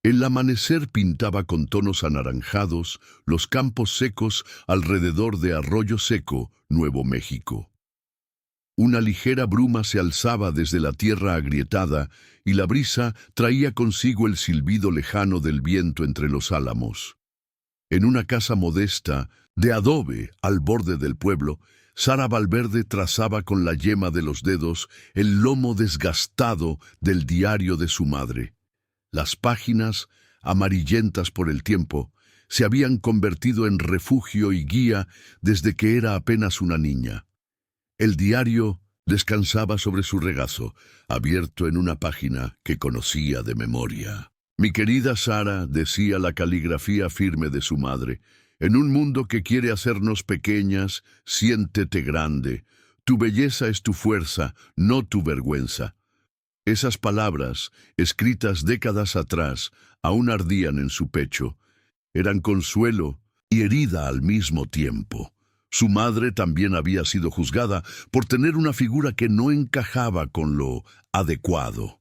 El amanecer pintaba con tonos anaranjados los campos secos alrededor de Arroyo Seco, Nuevo México. Una ligera bruma se alzaba desde la tierra agrietada y la brisa traía consigo el silbido lejano del viento entre los álamos. En una casa modesta, de adobe, al borde del pueblo, Sara Valverde trazaba con la yema de los dedos el lomo desgastado del diario de su madre. Las páginas, amarillentas por el tiempo, se habían convertido en refugio y guía desde que era apenas una niña. El diario descansaba sobre su regazo, abierto en una página que conocía de memoria. Mi querida Sara, decía la caligrafía firme de su madre, en un mundo que quiere hacernos pequeñas, siéntete grande. Tu belleza es tu fuerza, no tu vergüenza. Esas palabras, escritas décadas atrás, aún ardían en su pecho. Eran consuelo y herida al mismo tiempo. Su madre también había sido juzgada por tener una figura que no encajaba con lo adecuado.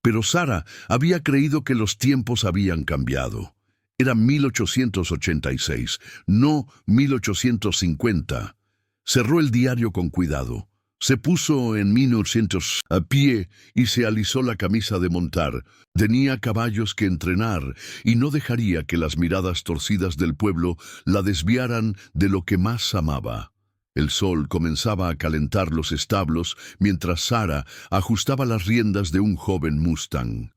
Pero Sara había creído que los tiempos habían cambiado. Era 1886, no 1850. Cerró el diario con cuidado. Se puso en 1900 a pie y se alisó la camisa de montar. Tenía caballos que entrenar y no dejaría que las miradas torcidas del pueblo la desviaran de lo que más amaba. El sol comenzaba a calentar los establos mientras Sara ajustaba las riendas de un joven Mustang.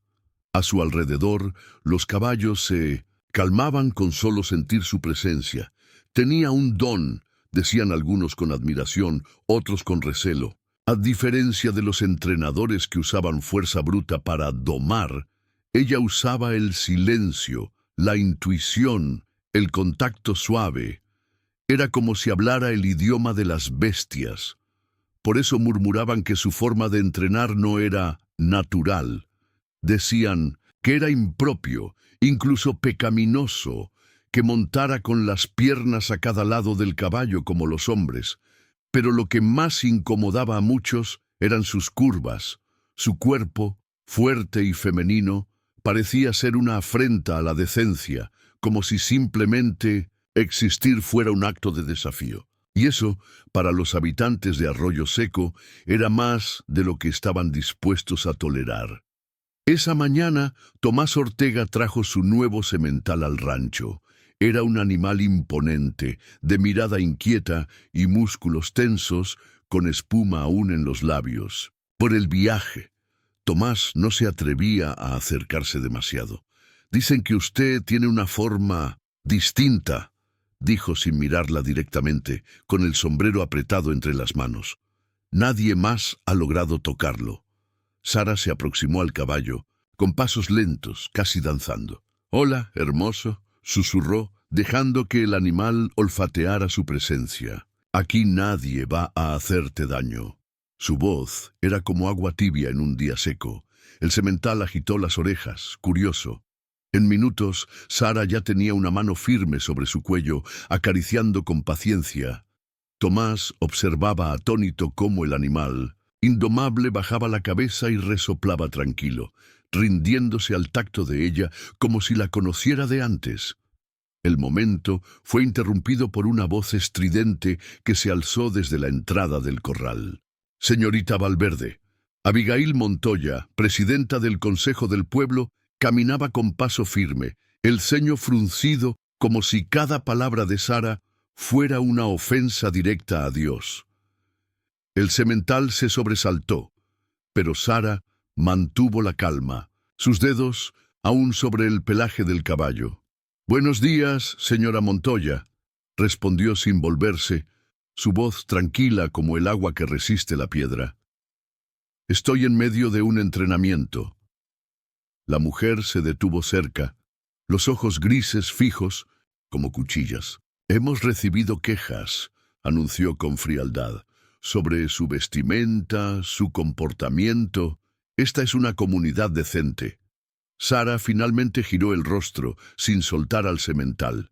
A su alrededor, los caballos se calmaban con solo sentir su presencia. Tenía un don, decían algunos con admiración, otros con recelo. A diferencia de los entrenadores que usaban fuerza bruta para domar, ella usaba el silencio, la intuición, el contacto suave. Era como si hablara el idioma de las bestias. Por eso murmuraban que su forma de entrenar no era natural. Decían que era impropio, incluso pecaminoso, que montara con las piernas a cada lado del caballo como los hombres. Pero lo que más incomodaba a muchos eran sus curvas. Su cuerpo, fuerte y femenino, parecía ser una afrenta a la decencia, como si simplemente existir fuera un acto de desafío. Y eso, para los habitantes de Arroyo Seco, era más de lo que estaban dispuestos a tolerar. Esa mañana, Tomás Ortega trajo su nuevo semental al rancho. Era un animal imponente, de mirada inquieta y músculos tensos, con espuma aún en los labios. Por el viaje, Tomás no se atrevía a acercarse demasiado. «Dicen que usted tiene una forma distinta», dijo sin mirarla directamente, con el sombrero apretado entre las manos. Nadie más ha logrado tocarlo. Sara se aproximó al caballo, con pasos lentos, casi danzando. «Hola, hermoso», susurró, dejando que el animal olfateara su presencia. «Aquí nadie va a hacerte daño». Su voz era como agua tibia en un día seco. El semental agitó las orejas, curioso. En minutos, Sara ya tenía una mano firme sobre su cuello, acariciando con paciencia. Tomás observaba atónito cómo el animal, indomable, bajaba la cabeza y resoplaba tranquilo, rindiéndose al tacto de ella como si la conociera de antes. El momento fue interrumpido por una voz estridente que se alzó desde la entrada del corral. «Señorita Valverde». Abigail Montoya, presidenta del Consejo del Pueblo, caminaba con paso firme, el ceño fruncido como si cada palabra de Sara fuera una ofensa directa a Dios. El semental se sobresaltó, pero Sara mantuvo la calma, sus dedos aún sobre el pelaje del caballo. «Buenos días, señora Montoya», respondió sin volverse, su voz tranquila como el agua que resiste la piedra. «Estoy en medio de un entrenamiento». La mujer se detuvo cerca, los ojos grises fijos como cuchillas. «Hemos recibido quejas», anunció con frialdad, «sobre su vestimenta, su comportamiento. Esta es una comunidad decente». Sara finalmente giró el rostro, sin soltar al semental.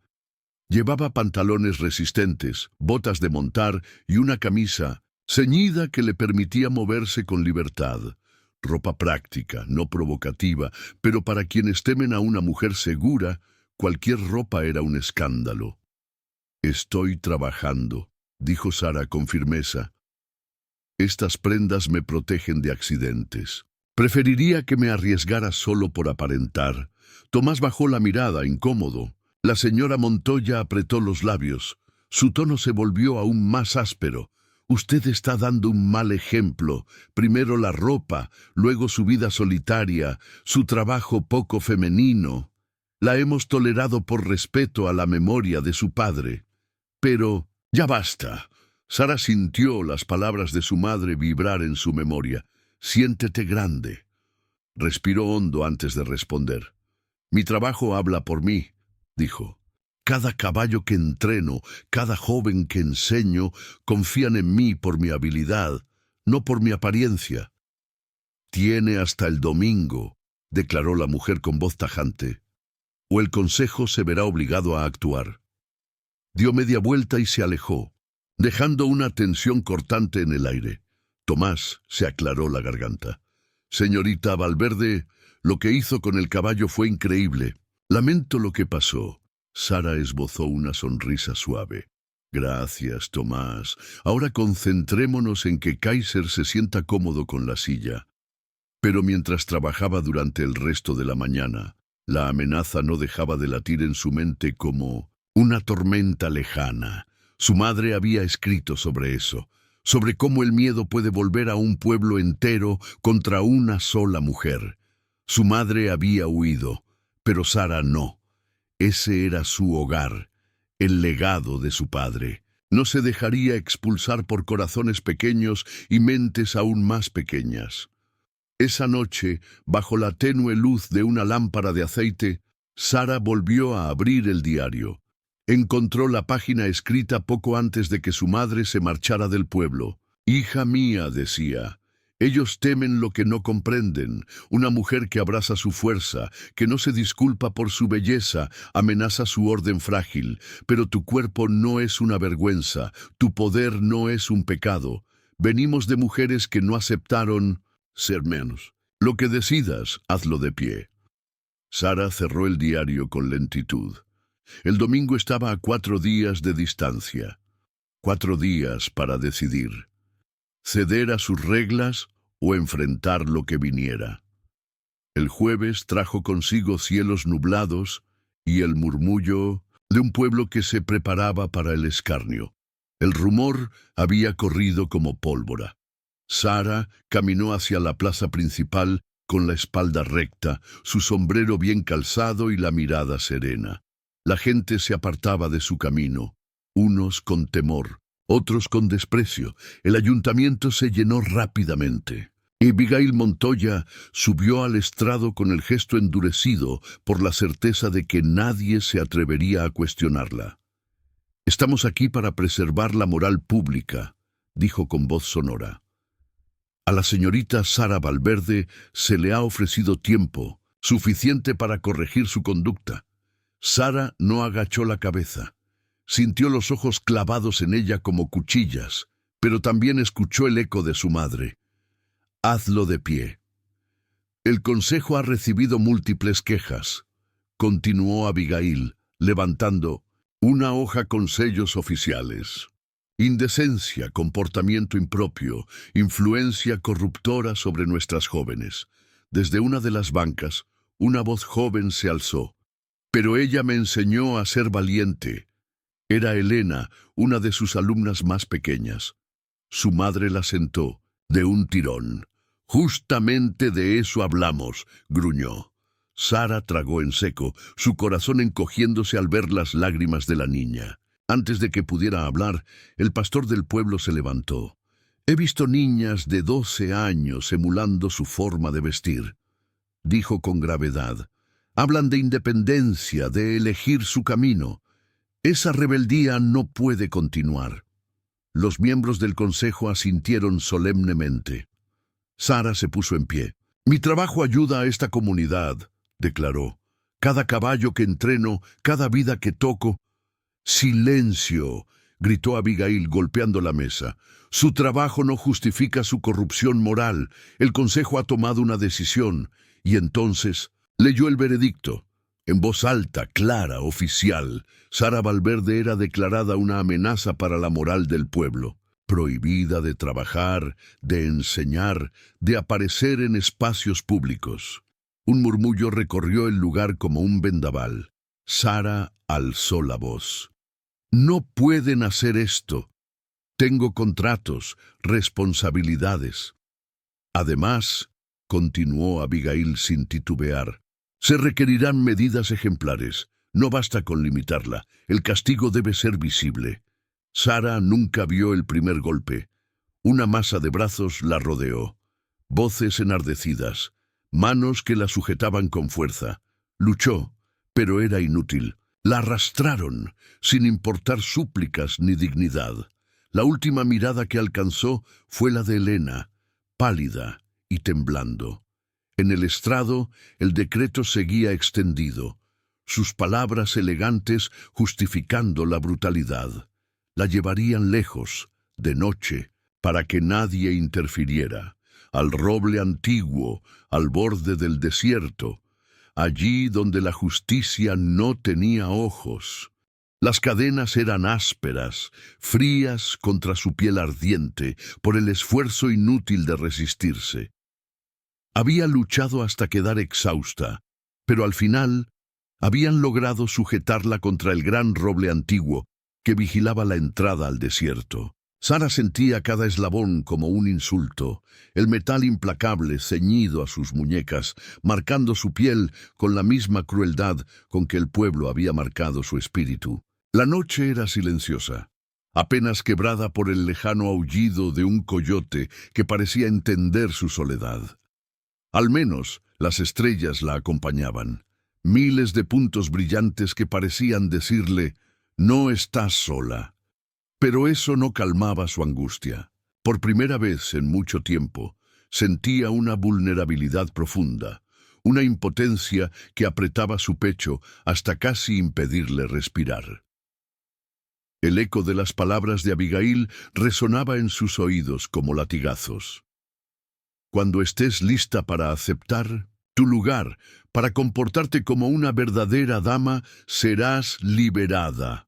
Llevaba pantalones resistentes, botas de montar y una camisa ceñida que le permitía moverse con libertad. ropa práctica, no provocativa, pero para quienes temen a una mujer segura, cualquier ropa era un escándalo. «Estoy trabajando», dijo Sara con firmeza. «Estas prendas me protegen de accidentes. Preferiría que me arriesgara solo por aparentar». Tomás bajó la mirada, incómodo. La señora Montoya apretó los labios. Su tono se volvió aún más áspero. «Usted está dando un mal ejemplo. Primero la ropa, luego su vida solitaria, su trabajo poco femenino. La hemos tolerado por respeto a la memoria de su padre. Pero ya basta». Sara sintió las palabras de su madre vibrar en su memoria. «Siéntete grande». Respiró hondo antes de responder. «Mi trabajo habla por mí», dijo. «Cada caballo que entreno, cada joven que enseño, confían en mí por mi habilidad, no por mi apariencia». «Tiene hasta el domingo», declaró la mujer con voz tajante, «o el consejo se verá obligado a actuar». Dio media vuelta y se alejó, dejando una tensión cortante en el aire. Tomás se aclaró la garganta. «Señorita Valverde, lo que hizo con el caballo fue increíble. Lamento lo que pasó». Sara esbozó una sonrisa suave. «Gracias, Tomás. Ahora concentrémonos en que Kaiser se sienta cómodo con la silla». Pero mientras trabajaba durante el resto de la mañana, la amenaza no dejaba de latir en su mente como una tormenta lejana. Su madre había escrito sobre eso, sobre cómo el miedo puede volver a un pueblo entero contra una sola mujer. Su madre había huido, pero Sara no. Ese era su hogar, el legado de su padre. No se dejaría expulsar por corazones pequeños y mentes aún más pequeñas. Esa noche, bajo la tenue luz de una lámpara de aceite, Sara volvió a abrir el diario. Encontró la página escrita poco antes de que su madre se marchara del pueblo. «Hija mía», decía, «ellos temen lo que no comprenden. Una mujer que abraza su fuerza, que no se disculpa por su belleza, amenaza su orden frágil. Pero tu cuerpo no es una vergüenza, tu poder no es un pecado. Venimos de mujeres que no aceptaron ser menos. Lo que decidas, hazlo de pie». Sara cerró el diario con lentitud. El domingo estaba a 4 días de distancia. 4 días para decidir. Ceder a sus reglas o enfrentar lo que viniera. El jueves trajo consigo cielos nublados y el murmullo de un pueblo que se preparaba para el escarnio. El rumor había corrido como pólvora. Sara caminó hacia la plaza principal con la espalda recta, su sombrero bien calzado y la mirada serena. La gente se apartaba de su camino, unos con temor, otros con desprecio. El ayuntamiento se llenó rápidamente. Y Abigail Montoya subió al estrado con el gesto endurecido por la certeza de que nadie se atrevería a cuestionarla. «Estamos aquí para preservar la moral pública», dijo con voz sonora. «A la señorita Sara Valverde se le ha ofrecido tiempo, suficiente para corregir su conducta». Sara no agachó la cabeza. Sintió los ojos clavados en ella como cuchillas, pero también escuchó el eco de su madre. «Hazlo de pie». «El consejo ha recibido múltiples quejas», continuó Abigail, levantando una hoja con sellos oficiales. «Indecencia, comportamiento impropio, influencia corruptora sobre nuestras jóvenes». Desde una de las bancas, una voz joven se alzó. «Pero ella me enseñó a ser valiente». Era Elena, una de sus alumnas más pequeñas. Su madre la sentó, de un tirón. «Justamente de eso hablamos», gruñó. Sara tragó en seco, su corazón encogiéndose al ver las lágrimas de la niña. Antes de que pudiera hablar, el pastor del pueblo se levantó. «He visto niñas de 12 años emulando su forma de vestir», dijo con gravedad. «Hablan de independencia, de elegir su camino. Esa rebeldía no puede continuar». Los miembros del consejo asintieron solemnemente. Sara se puso en pie. «Mi trabajo ayuda a esta comunidad», declaró. «Cada caballo que entreno, cada vida que toco». «Silencio», gritó Abigail golpeando la mesa. Su trabajo no justifica su corrupción moral. El Consejo ha tomado una decisión. Y entonces leyó el veredicto. En voz alta, clara, oficial, Sara Valverde era declarada una amenaza para la moral del pueblo. Prohibida de trabajar, de enseñar, de aparecer en espacios públicos. Un murmullo recorrió el lugar como un vendaval. Sara alzó la voz. «No pueden hacer esto. Tengo contratos, responsabilidades». Además, continuó Abigail sin titubear, se requerirán medidas ejemplares. No basta con limitarla. El castigo debe ser visible. Sara nunca vio el primer golpe. Una masa de brazos la rodeó. Voces enardecidas. Manos que la sujetaban con fuerza. Luchó, pero era inútil. La arrastraron, sin importar súplicas ni dignidad. La última mirada que alcanzó fue la de Elena, pálida y temblando. En el estrado, el decreto seguía extendido, sus palabras elegantes justificando la brutalidad. La llevarían lejos, de noche, para que nadie interfiriera, al roble antiguo, al borde del desierto, allí donde la justicia no tenía ojos. Las cadenas eran ásperas, frías contra su piel ardiente, por el esfuerzo inútil de resistirse. Había luchado hasta quedar exhausta, pero al final habían logrado sujetarla contra el gran roble antiguo que vigilaba la entrada al desierto. Sara sentía cada eslabón como un insulto, el metal implacable ceñido a sus muñecas, marcando su piel con la misma crueldad con que el pueblo había marcado su espíritu. La noche era silenciosa, apenas quebrada por el lejano aullido de un coyote que parecía entender su soledad. Al menos las estrellas la acompañaban, miles de puntos brillantes que parecían decirle, «No estás sola». Pero eso no calmaba su angustia. Por primera vez en mucho tiempo, sentía una vulnerabilidad profunda, una impotencia que apretaba su pecho hasta casi impedirle respirar. El eco de las palabras de Abigail resonaba en sus oídos como latigazos. Cuando estés lista para aceptar tu lugar, para comportarte como una verdadera dama, serás liberada.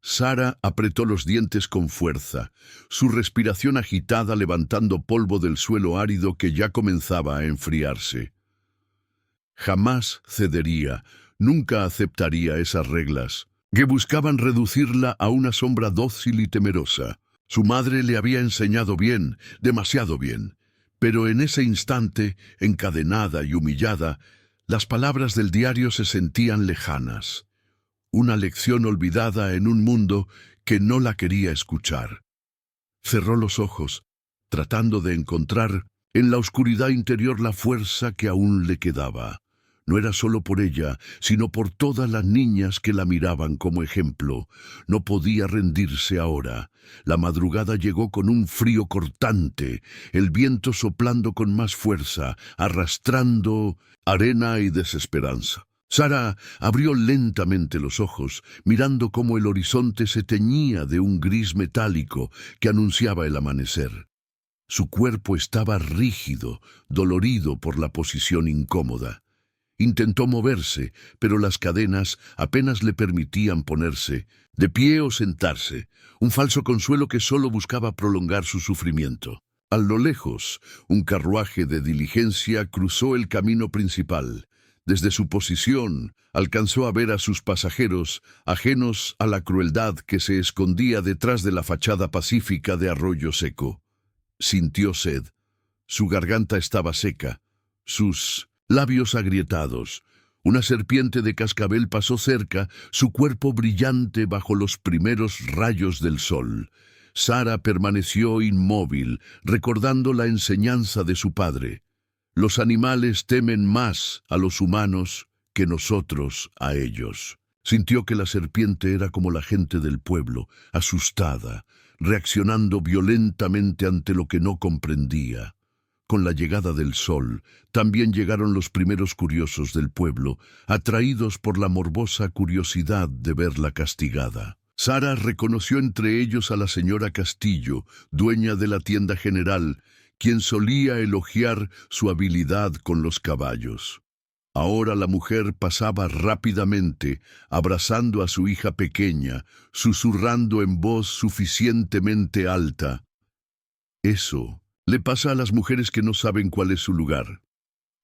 Sara apretó los dientes con fuerza, su respiración agitada levantando polvo del suelo árido que ya comenzaba a enfriarse. Jamás cedería, nunca aceptaría esas reglas, que buscaban reducirla a una sombra dócil y temerosa. Su madre le había enseñado bien, demasiado bien. Pero en ese instante, encadenada y humillada, las palabras del diario se sentían lejanas. Una lección olvidada en un mundo que no la quería escuchar. Cerró los ojos, tratando de encontrar en la oscuridad interior la fuerza que aún le quedaba. No era solo por ella, sino por todas las niñas que la miraban como ejemplo. No podía rendirse ahora. La madrugada llegó con un frío cortante, el viento soplando con más fuerza, arrastrando arena y desesperanza. Sara abrió lentamente los ojos, mirando cómo el horizonte se teñía de un gris metálico que anunciaba el amanecer. Su cuerpo estaba rígido, dolorido por la posición incómoda. Intentó moverse, pero las cadenas apenas le permitían ponerse, de pie o sentarse, un falso consuelo que solo buscaba prolongar su sufrimiento. A lo lejos, un carruaje de diligencia cruzó el camino principal. Desde su posición, alcanzó a ver a sus pasajeros, ajenos a la crueldad que se escondía detrás de la fachada pacífica de Arroyo Seco. Sintió sed. Su garganta estaba seca, sus labios agrietados. Una serpiente de cascabel pasó cerca, su cuerpo brillante bajo los primeros rayos del sol. Sara permaneció inmóvil, recordando la enseñanza de su padre. Los animales temen más a los humanos que nosotros a ellos. Sintió que la serpiente era como la gente del pueblo, asustada, reaccionando violentamente ante lo que no comprendía. Con la llegada del sol, también llegaron los primeros curiosos del pueblo, atraídos por la morbosa curiosidad de verla castigada. Sara reconoció entre ellos a la señora Castillo, dueña de la tienda general, quien solía elogiar su habilidad con los caballos. Ahora la mujer pasaba rápidamente, abrazando a su hija pequeña, susurrando en voz suficientemente alta. Eso le pasa a las mujeres que no saben cuál es su lugar.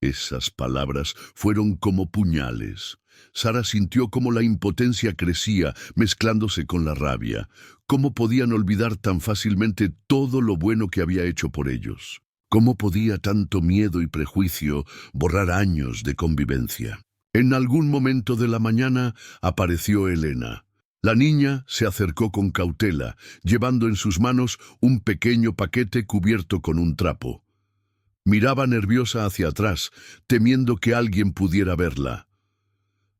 Esas palabras fueron como puñales. Sara sintió cómo la impotencia crecía, mezclándose con la rabia. ¿Cómo podían olvidar tan fácilmente todo lo bueno que había hecho por ellos? ¿Cómo podía tanto miedo y prejuicio borrar años de convivencia? En algún momento de la mañana apareció Elena. La niña se acercó con cautela, llevando en sus manos un pequeño paquete cubierto con un trapo. Miraba nerviosa hacia atrás, temiendo que alguien pudiera verla.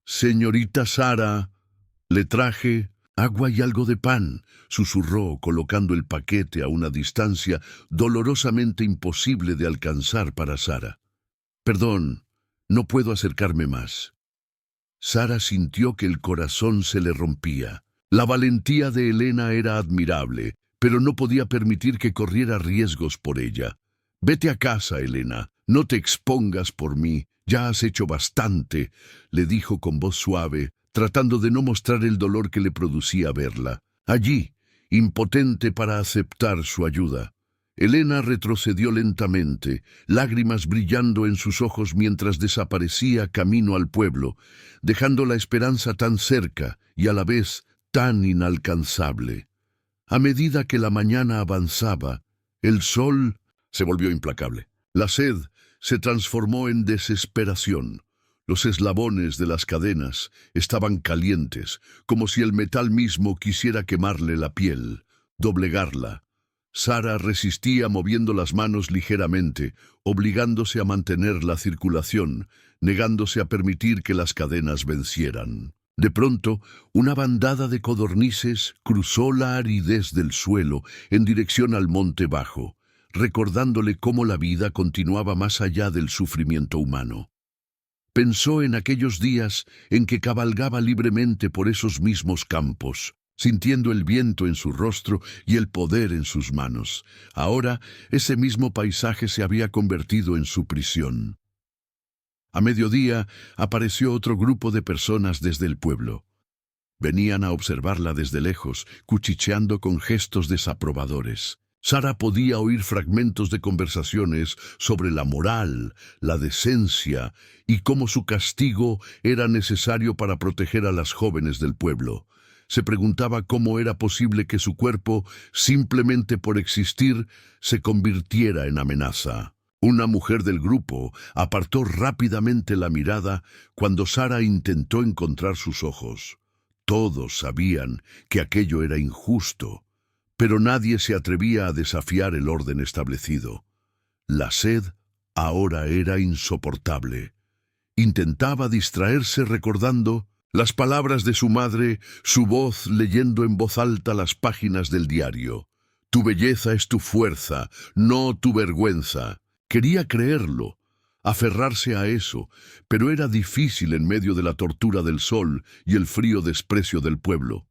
«Señorita Sara, le traje agua y algo de pan», susurró, colocando el paquete a una distancia dolorosamente imposible de alcanzar para Sara. «Perdón, no puedo acercarme más». Sara sintió que el corazón se le rompía. La valentía de Elena era admirable, pero no podía permitir que corriera riesgos por ella. «Vete a casa, Elena, no te expongas por mí, ya has hecho bastante», le dijo con voz suave, tratando de no mostrar el dolor que le producía verla. Allí, impotente para aceptar su ayuda. Elena retrocedió lentamente, lágrimas brillando en sus ojos mientras desaparecía camino al pueblo, dejando la esperanza tan cerca y a la vez tan inalcanzable. A medida que la mañana avanzaba, el sol se volvió implacable. La sed se transformó en desesperación. Los eslabones de las cadenas estaban calientes, como si el metal mismo quisiera quemarle la piel, doblegarla. Sara resistía moviendo las manos ligeramente, obligándose a mantener la circulación, negándose a permitir que las cadenas vencieran. De pronto, una bandada de codornices cruzó la aridez del suelo en dirección al monte bajo, recordándole cómo la vida continuaba más allá del sufrimiento humano. Pensó en aquellos días en que cabalgaba libremente por esos mismos campos, sintiendo el viento en su rostro y el poder en sus manos. Ahora, ese mismo paisaje se había convertido en su prisión. A mediodía, apareció otro grupo de personas desde el pueblo. Venían a observarla desde lejos, cuchicheando con gestos desaprobadores. Sara podía oír fragmentos de conversaciones sobre la moral, la decencia y cómo su castigo era necesario para proteger a las jóvenes del pueblo. Se preguntaba cómo era posible que su cuerpo, simplemente por existir, se convirtiera en amenaza. Una mujer del grupo apartó rápidamente la mirada cuando Sara intentó encontrar sus ojos. Todos sabían que aquello era injusto, pero nadie se atrevía a desafiar el orden establecido. La sed ahora era insoportable. Intentaba distraerse recordando las palabras de su madre, su voz leyendo en voz alta las páginas del diario. «Tu belleza es tu fuerza, no tu vergüenza». Quería creerlo, aferrarse a eso, pero era difícil en medio de la tortura del sol y el frío desprecio del pueblo.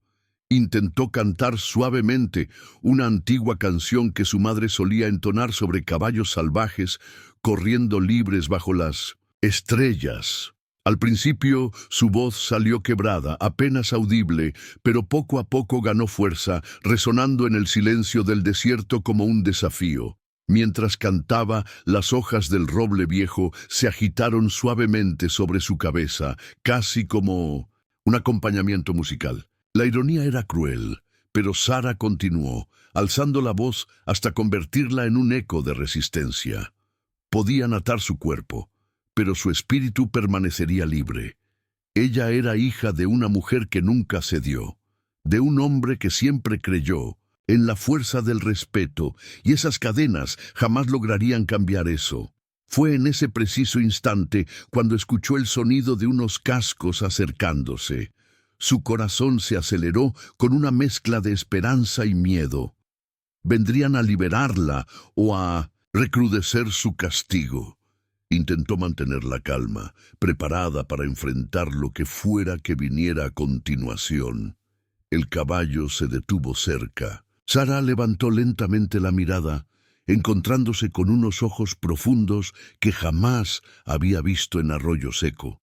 Intentó cantar suavemente una antigua canción que su madre solía entonar sobre caballos salvajes corriendo libres bajo las estrellas. Al principio su voz salió quebrada, apenas audible, pero poco a poco ganó fuerza, resonando en el silencio del desierto como un desafío. Mientras cantaba, las hojas del roble viejo se agitaron suavemente sobre su cabeza, casi como un acompañamiento musical. La ironía era cruel, pero Sara continuó, alzando la voz hasta convertirla en un eco de resistencia. Podían atar su cuerpo, pero su espíritu permanecería libre. Ella era hija de una mujer que nunca cedió, de un hombre que siempre creyó en la fuerza del respeto, y esas cadenas jamás lograrían cambiar eso. Fue en ese preciso instante cuando escuchó el sonido de unos cascos acercándose. Su corazón se aceleró con una mezcla de esperanza y miedo. ¿Vendrían a liberarla o a recrudecer su castigo? Intentó mantener la calma, preparada para enfrentar lo que fuera que viniera a continuación. El caballo se detuvo cerca. Sara levantó lentamente la mirada, encontrándose con unos ojos profundos que jamás había visto en Arroyo Seco.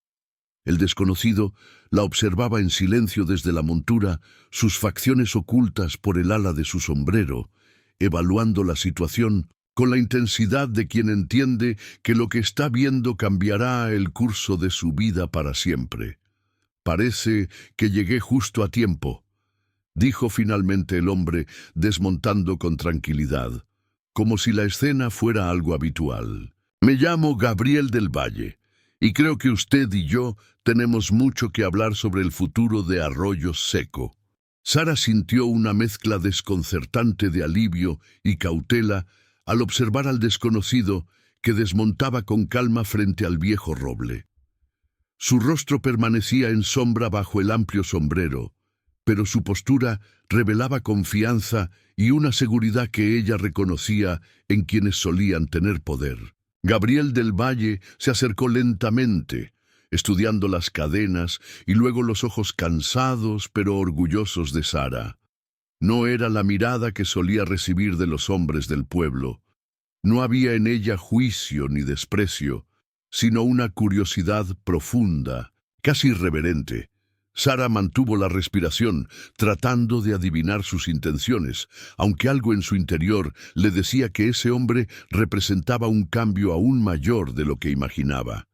El desconocido la observaba en silencio desde la montura, sus facciones ocultas por el ala de su sombrero, evaluando la situación con la intensidad de quien entiende que lo que está viendo cambiará el curso de su vida para siempre. «Parece que llegué justo a tiempo», dijo finalmente el hombre, desmontando con tranquilidad, como si la escena fuera algo habitual. «Me llamo Gabriel del Valle, y creo que usted y yo tenemos mucho que hablar sobre el futuro de Arroyo Seco». Sara sintió una mezcla desconcertante de alivio y cautela al observar al desconocido que desmontaba con calma frente al viejo roble. Su rostro permanecía en sombra bajo el amplio sombrero, pero su postura revelaba confianza y una seguridad que ella reconocía en quienes solían tener poder. Gabriel del Valle se acercó lentamente, estudiando las cadenas y luego los ojos cansados pero orgullosos de Sara. No era la mirada que solía recibir de los hombres del pueblo. No había en ella juicio ni desprecio, sino una curiosidad profunda, casi irreverente. Sara mantuvo la respiración, tratando de adivinar sus intenciones, aunque algo en su interior le decía que ese hombre representaba un cambio aún mayor de lo que imaginaba.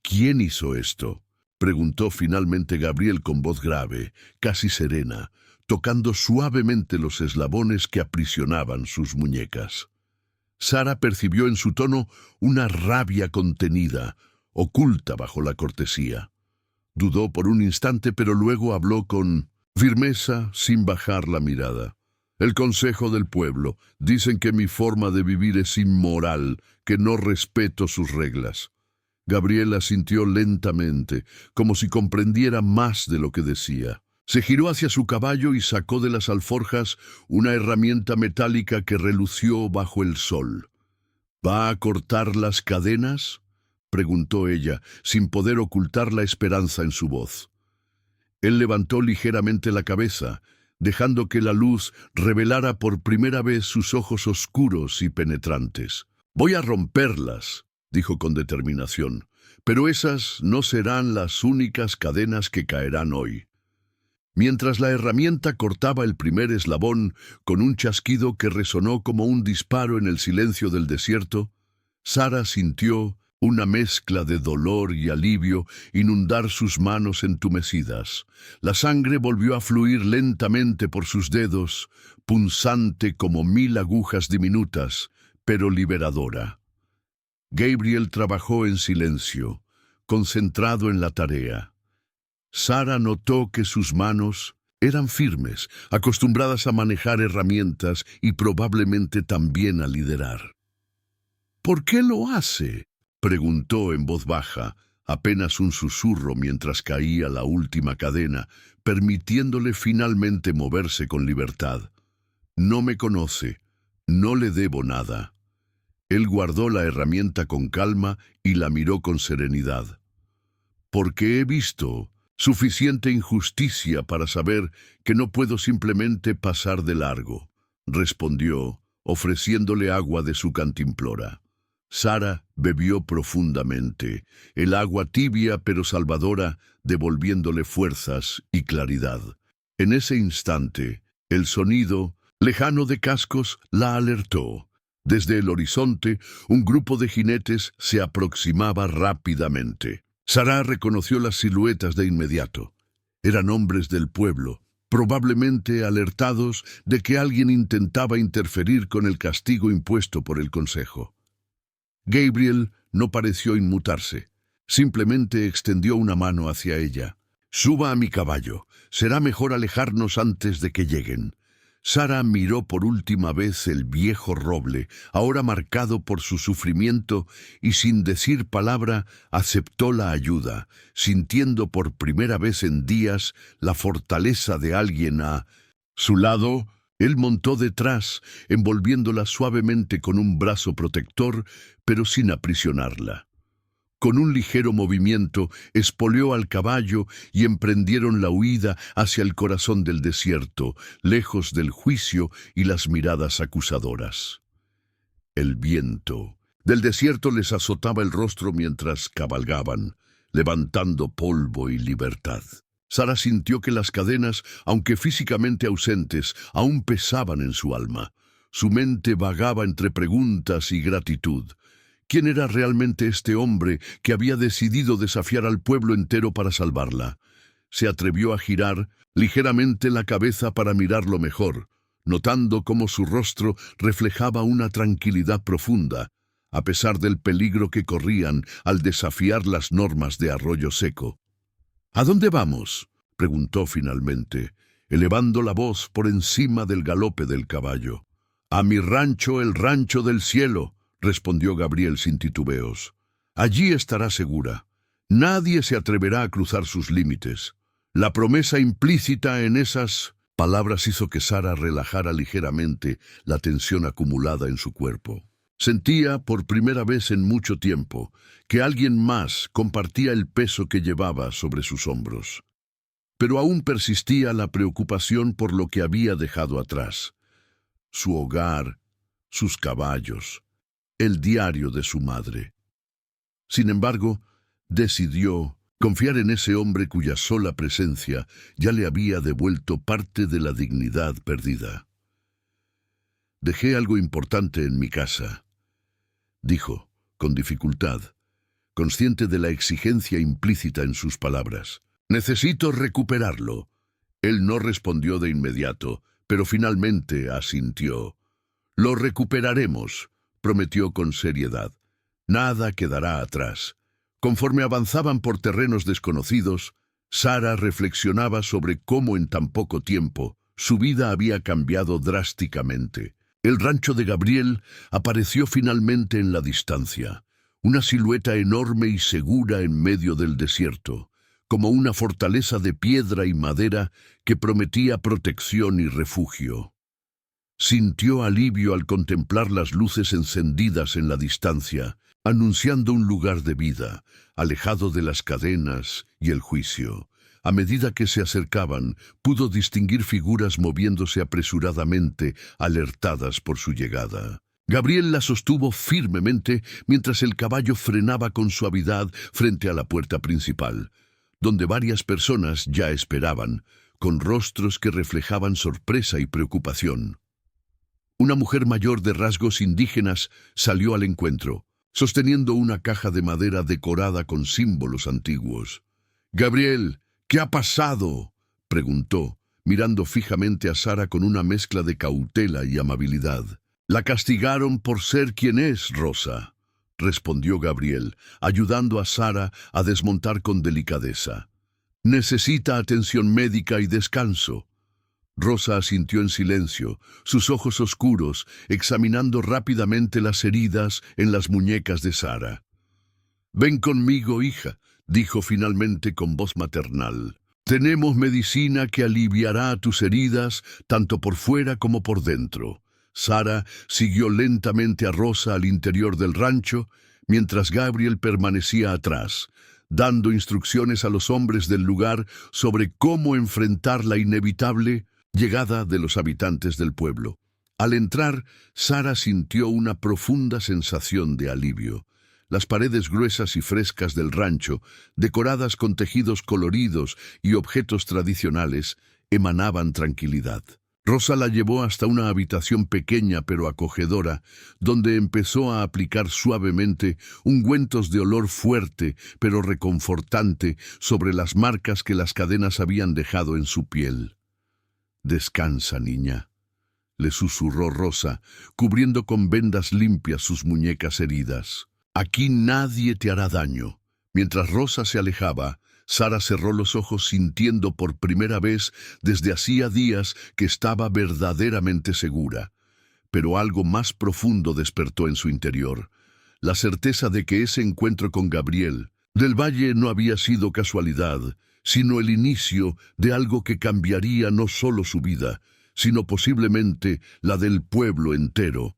«¿Quién hizo esto?», preguntó finalmente Gabriel con voz grave, casi serena, tocando suavemente los eslabones que aprisionaban sus muñecas. Sara percibió en su tono una rabia contenida, oculta bajo la cortesía. Dudó por un instante, pero luego habló con firmeza, sin bajar la mirada. «El consejo del pueblo. Dicen que mi forma de vivir es inmoral, que no respeto sus reglas». Gabriel asintió lentamente, como si comprendiera más de lo que decía. Se giró hacia su caballo y sacó de las alforjas una herramienta metálica que relució bajo el sol. «¿Va a cortar las cadenas?», preguntó ella, sin poder ocultar la esperanza en su voz. Él levantó ligeramente la cabeza, dejando que la luz revelara por primera vez sus ojos oscuros y penetrantes. «Voy a romperlas», dijo con determinación, «pero esas no serán las únicas cadenas que caerán hoy». Mientras la herramienta cortaba el primer eslabón con un chasquido que resonó como un disparo en el silencio del desierto, Sara sintió una mezcla de dolor y alivio inundar sus manos entumecidas. La sangre volvió a fluir lentamente por sus dedos, punzante como 1000 agujas diminutas, pero liberadora. Gabriel trabajó en silencio, concentrado en la tarea. Sara notó que sus manos eran firmes, acostumbradas a manejar herramientas y probablemente también a liderar. «¿Por qué lo hace?», preguntó en voz baja, apenas un susurro mientras caía la última cadena, permitiéndole finalmente moverse con libertad. «No me conoce, no le debo nada». Él guardó la herramienta con calma y la miró con serenidad. «Porque he visto suficiente injusticia para saber que no puedo simplemente pasar de largo», respondió, ofreciéndole agua de su cantimplora. Sara bebió profundamente, el agua tibia pero salvadora, devolviéndole fuerzas y claridad. En ese instante, el sonido lejano de cascos la alertó. Desde el horizonte, un grupo de jinetes se aproximaba rápidamente. Sara reconoció las siluetas de inmediato. Eran hombres del pueblo, probablemente alertados de que alguien intentaba interferir con el castigo impuesto por el consejo. Gabriel no pareció inmutarse. Simplemente extendió una mano hacia ella. «Suba a mi caballo. Será mejor alejarnos antes de que lleguen». Sara miró por última vez el viejo roble, ahora marcado por su sufrimiento, y sin decir palabra aceptó la ayuda, sintiendo por primera vez en días la fortaleza de alguien a su lado. Él montó detrás, envolviéndola suavemente con un brazo protector, pero sin aprisionarla. Con un ligero movimiento, espoleó al caballo y emprendieron la huida hacia el corazón del desierto, lejos del juicio y las miradas acusadoras. El viento del desierto les azotaba el rostro mientras cabalgaban, levantando polvo y libertad. Sara sintió que las cadenas, aunque físicamente ausentes, aún pesaban en su alma. Su mente vagaba entre preguntas y gratitud. ¿Quién era realmente este hombre que había decidido desafiar al pueblo entero para salvarla? Se atrevió a girar ligeramente la cabeza para mirarlo mejor, notando cómo su rostro reflejaba una tranquilidad profunda, a pesar del peligro que corrían al desafiar las normas de Arroyo Seco. ¿A dónde vamos?, preguntó finalmente, elevando la voz por encima del galope del caballo. «A mi rancho, el rancho del cielo», respondió Gabriel sin titubeos. «Allí estará segura. Nadie se atreverá a cruzar sus límites». La promesa implícita en esas palabras hizo que Sara relajara ligeramente la tensión acumulada en su cuerpo. Sentía, por primera vez en mucho tiempo, que alguien más compartía el peso que llevaba sobre sus hombros. Pero aún persistía la preocupación por lo que había dejado atrás. Su hogar, sus caballos, el diario de su madre. Sin embargo, decidió confiar en ese hombre cuya sola presencia ya le había devuelto parte de la dignidad perdida. «Dejé algo importante en mi casa», dijo, con dificultad, consciente de la exigencia implícita en sus palabras. «Necesito recuperarlo». Él no respondió de inmediato, pero finalmente asintió. «Lo recuperaremos», prometió con seriedad. «Nada quedará atrás». Conforme avanzaban por terrenos desconocidos, Sara reflexionaba sobre cómo en tan poco tiempo su vida había cambiado drásticamente. El rancho de Gabriel apareció finalmente en la distancia, una silueta enorme y segura en medio del desierto, como una fortaleza de piedra y madera que prometía protección y refugio. Sintió alivio al contemplar las luces encendidas en la distancia, anunciando un lugar de vida, alejado de las cadenas y el juicio. A medida que se acercaban, pudo distinguir figuras moviéndose apresuradamente, alertadas por su llegada. Gabriel la sostuvo firmemente mientras el caballo frenaba con suavidad frente a la puerta principal, donde varias personas ya esperaban, con rostros que reflejaban sorpresa y preocupación. Una mujer mayor de rasgos indígenas salió al encuentro, sosteniendo una caja de madera decorada con símbolos antiguos. «Gabriel, ¿qué ha pasado?», preguntó, mirando fijamente a Sara con una mezcla de cautela y amabilidad. «La castigaron por ser quien es, Rosa», respondió Gabriel, ayudando a Sara a desmontar con delicadeza. «Necesita atención médica y descanso». Rosa asintió en silencio, sus ojos oscuros, examinando rápidamente las heridas en las muñecas de Sara. «Ven conmigo, hija», dijo finalmente con voz maternal. «Tenemos medicina que aliviará tus heridas, tanto por fuera como por dentro». Sara siguió lentamente a Rosa al interior del rancho, mientras Gabriel permanecía atrás, dando instrucciones a los hombres del lugar sobre cómo enfrentar la inevitable llegada de los habitantes del pueblo. Al entrar, Sara sintió una profunda sensación de alivio. Las paredes gruesas y frescas del rancho, decoradas con tejidos coloridos y objetos tradicionales, emanaban tranquilidad. Rosa la llevó hasta una habitación pequeña pero acogedora, donde empezó a aplicar suavemente ungüentos de olor fuerte pero reconfortante sobre las marcas que las cadenas habían dejado en su piel. «Descansa, niña», le susurró Rosa, cubriendo con vendas limpias sus muñecas heridas. «Aquí nadie te hará daño». Mientras Rosa se alejaba, Sara cerró los ojos sintiendo por primera vez desde hacía días que estaba verdaderamente segura. Pero algo más profundo despertó en su interior, la certeza de que ese encuentro con Gabriel del Valle no había sido casualidad, sino el inicio de algo que cambiaría no solo su vida, sino posiblemente la del pueblo entero.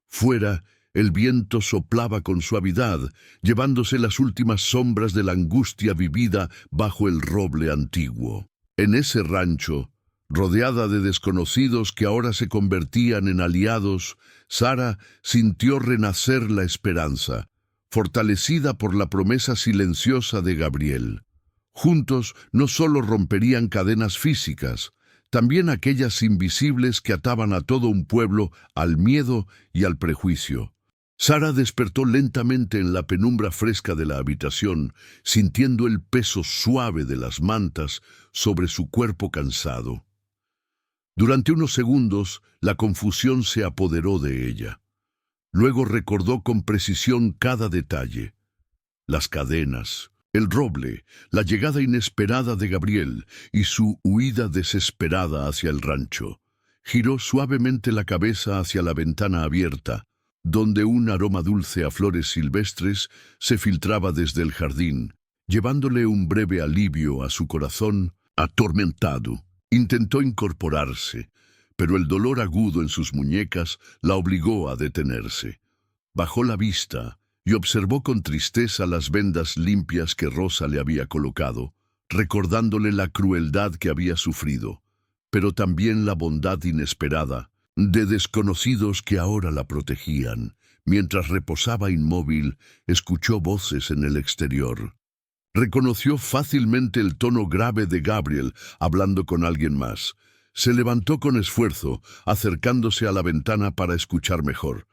Fuera El viento soplaba con suavidad, llevándose las últimas sombras de la angustia vivida bajo el roble antiguo. En ese rancho, rodeada de desconocidos que ahora se convertían en aliados, Sara sintió renacer la esperanza, fortalecida por la promesa silenciosa de Gabriel. Juntos no solo romperían cadenas físicas, también aquellas invisibles que ataban a todo un pueblo al miedo y al prejuicio. Sara despertó lentamente en la penumbra fresca de la habitación, sintiendo el peso suave de las mantas sobre su cuerpo cansado. Durante unos segundos, la confusión se apoderó de ella. Luego recordó con precisión cada detalle. Las cadenas, el roble, la llegada inesperada de Gabriel y su huida desesperada hacia el rancho. Giró suavemente la cabeza hacia la ventana abierta, donde un aroma dulce a flores silvestres se filtraba desde el jardín, llevándole un breve alivio a su corazón atormentado. Intentó incorporarse, pero el dolor agudo en sus muñecas la obligó a detenerse. Bajó la vista y observó con tristeza las vendas limpias que Rosa le había colocado, recordándole la crueldad que había sufrido, pero también la bondad inesperada de desconocidos que ahora la protegían. Mientras reposaba inmóvil, escuchó voces en el exterior. Reconoció fácilmente el tono grave de Gabriel hablando con alguien más. Se levantó con esfuerzo, acercándose a la ventana para escuchar mejor.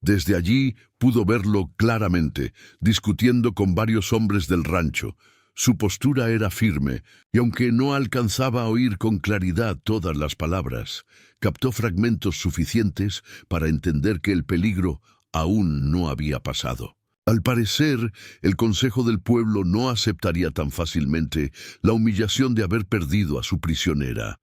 Desde allí pudo verlo claramente, discutiendo con varios hombres del rancho. Su postura era firme, y aunque no alcanzaba a oír con claridad todas las palabras, captó fragmentos suficientes para entender que el peligro aún no había pasado. Al parecer, el Consejo del Pueblo no aceptaría tan fácilmente la humillación de haber perdido a su prisionera.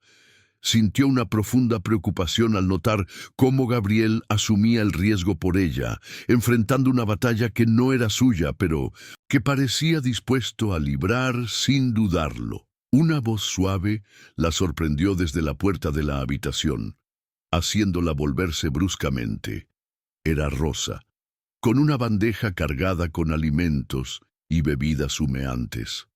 Sintió una profunda preocupación al notar cómo Gabriel asumía el riesgo por ella, enfrentando una batalla que no era suya, pero que parecía dispuesto a librar sin dudarlo. Una voz suave la sorprendió desde la puerta de la habitación, haciéndola volverse bruscamente. Era Rosa, con una bandeja cargada con alimentos y bebidas humeantes.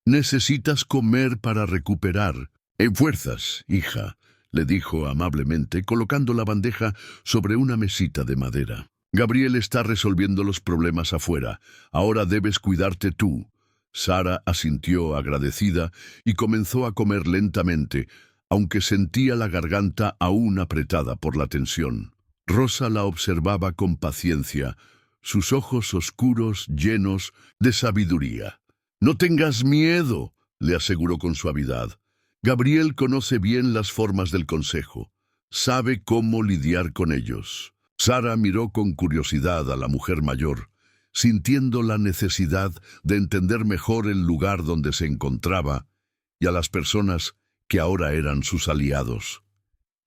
«Necesitas comer para recuperar. En fuerzas, hija», le dijo amablemente, colocando la bandeja sobre una mesita de madera. «Gabriel está resolviendo los problemas afuera. Ahora debes cuidarte tú». Sara asintió agradecida y comenzó a comer lentamente, aunque sentía la garganta aún apretada por la tensión. Rosa la observaba con paciencia, sus ojos oscuros llenos de sabiduría. «No tengas miedo», le aseguró con suavidad. «Gabriel conoce bien las formas del consejo. Sabe cómo lidiar con ellos». Sara miró con curiosidad a la mujer mayor, sintiendo la necesidad de entender mejor el lugar donde se encontraba y a las personas que ahora eran sus aliados.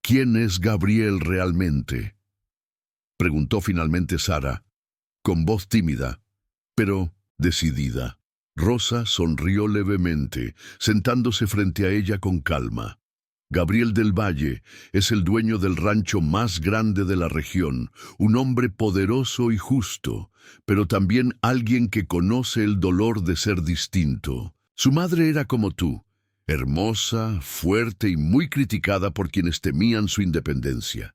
«¿Quién es Gabriel realmente?», preguntó finalmente Sara, con voz tímida, pero decidida. Rosa sonrió levemente, sentándose frente a ella con calma. «Gabriel del Valle es el dueño del rancho más grande de la región, un hombre poderoso y justo, pero también alguien que conoce el dolor de ser distinto. Su madre era como tú, hermosa, fuerte y muy criticada por quienes temían su independencia».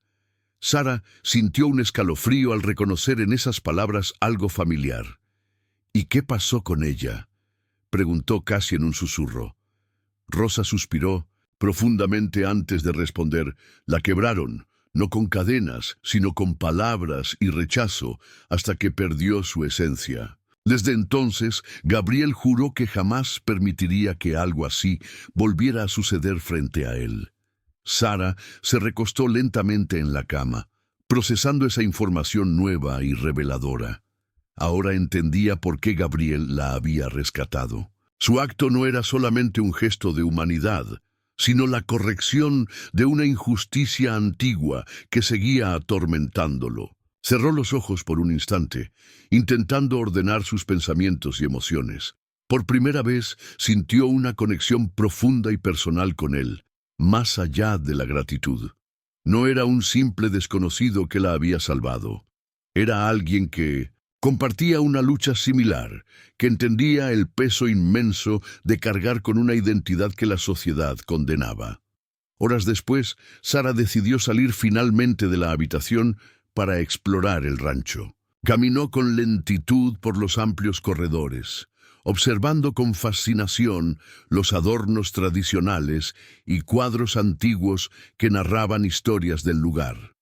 Sara sintió un escalofrío al reconocer en esas palabras algo familiar. «¿Y qué pasó con ella?», preguntó casi en un susurro. Rosa suspiró profundamente antes de responder. «La quebraron, no con cadenas, sino con palabras y rechazo, hasta que perdió su esencia. Desde entonces, Gabriel juró que jamás permitiría que algo así volviera a suceder frente a él». Sara se recostó lentamente en la cama, procesando esa información nueva y reveladora. Ahora entendía por qué Gabriel la había rescatado. Su acto no era solamente un gesto de humanidad, sino la corrección de una injusticia antigua que seguía atormentándolo. Cerró los ojos por un instante, intentando ordenar sus pensamientos y emociones. Por primera vez sintió una conexión profunda y personal con él, más allá de la gratitud. No era un simple desconocido que la había salvado. Era alguien que compartía una lucha similar, que entendía el peso inmenso de cargar con una identidad que la sociedad condenaba. Horas después, Sara decidió salir finalmente de la habitación para explorar el rancho. Caminó con lentitud por los amplios corredores, observando con fascinación los adornos tradicionales y cuadros antiguos que narraban historias del lugar.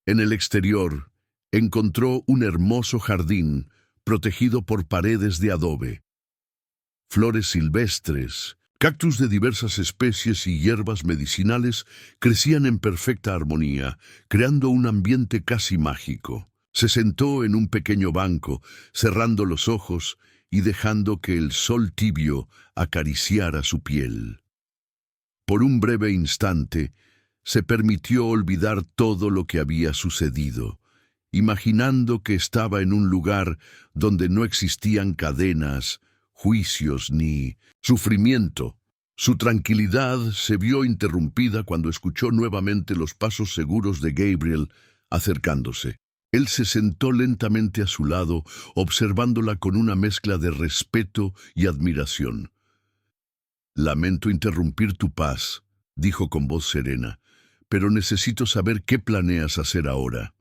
En el exterior, encontró un hermoso jardín protegido por paredes de adobe. Flores silvestres, cactus de diversas especies y hierbas medicinales crecían en perfecta armonía, creando un ambiente casi mágico. Se sentó en un pequeño banco, cerrando los ojos y dejando que el sol tibio acariciara su piel. Por un breve instante, se permitió olvidar todo lo que había sucedido, imaginando que estaba en un lugar donde no existían cadenas, juicios ni sufrimiento. Su tranquilidad se vio interrumpida cuando escuchó nuevamente los pasos seguros de Gabriel acercándose. Él se sentó lentamente a su lado, observándola con una mezcla de respeto y admiración. «Lamento interrumpir tu paz», dijo con voz serena, «pero necesito saber qué planeas hacer ahora».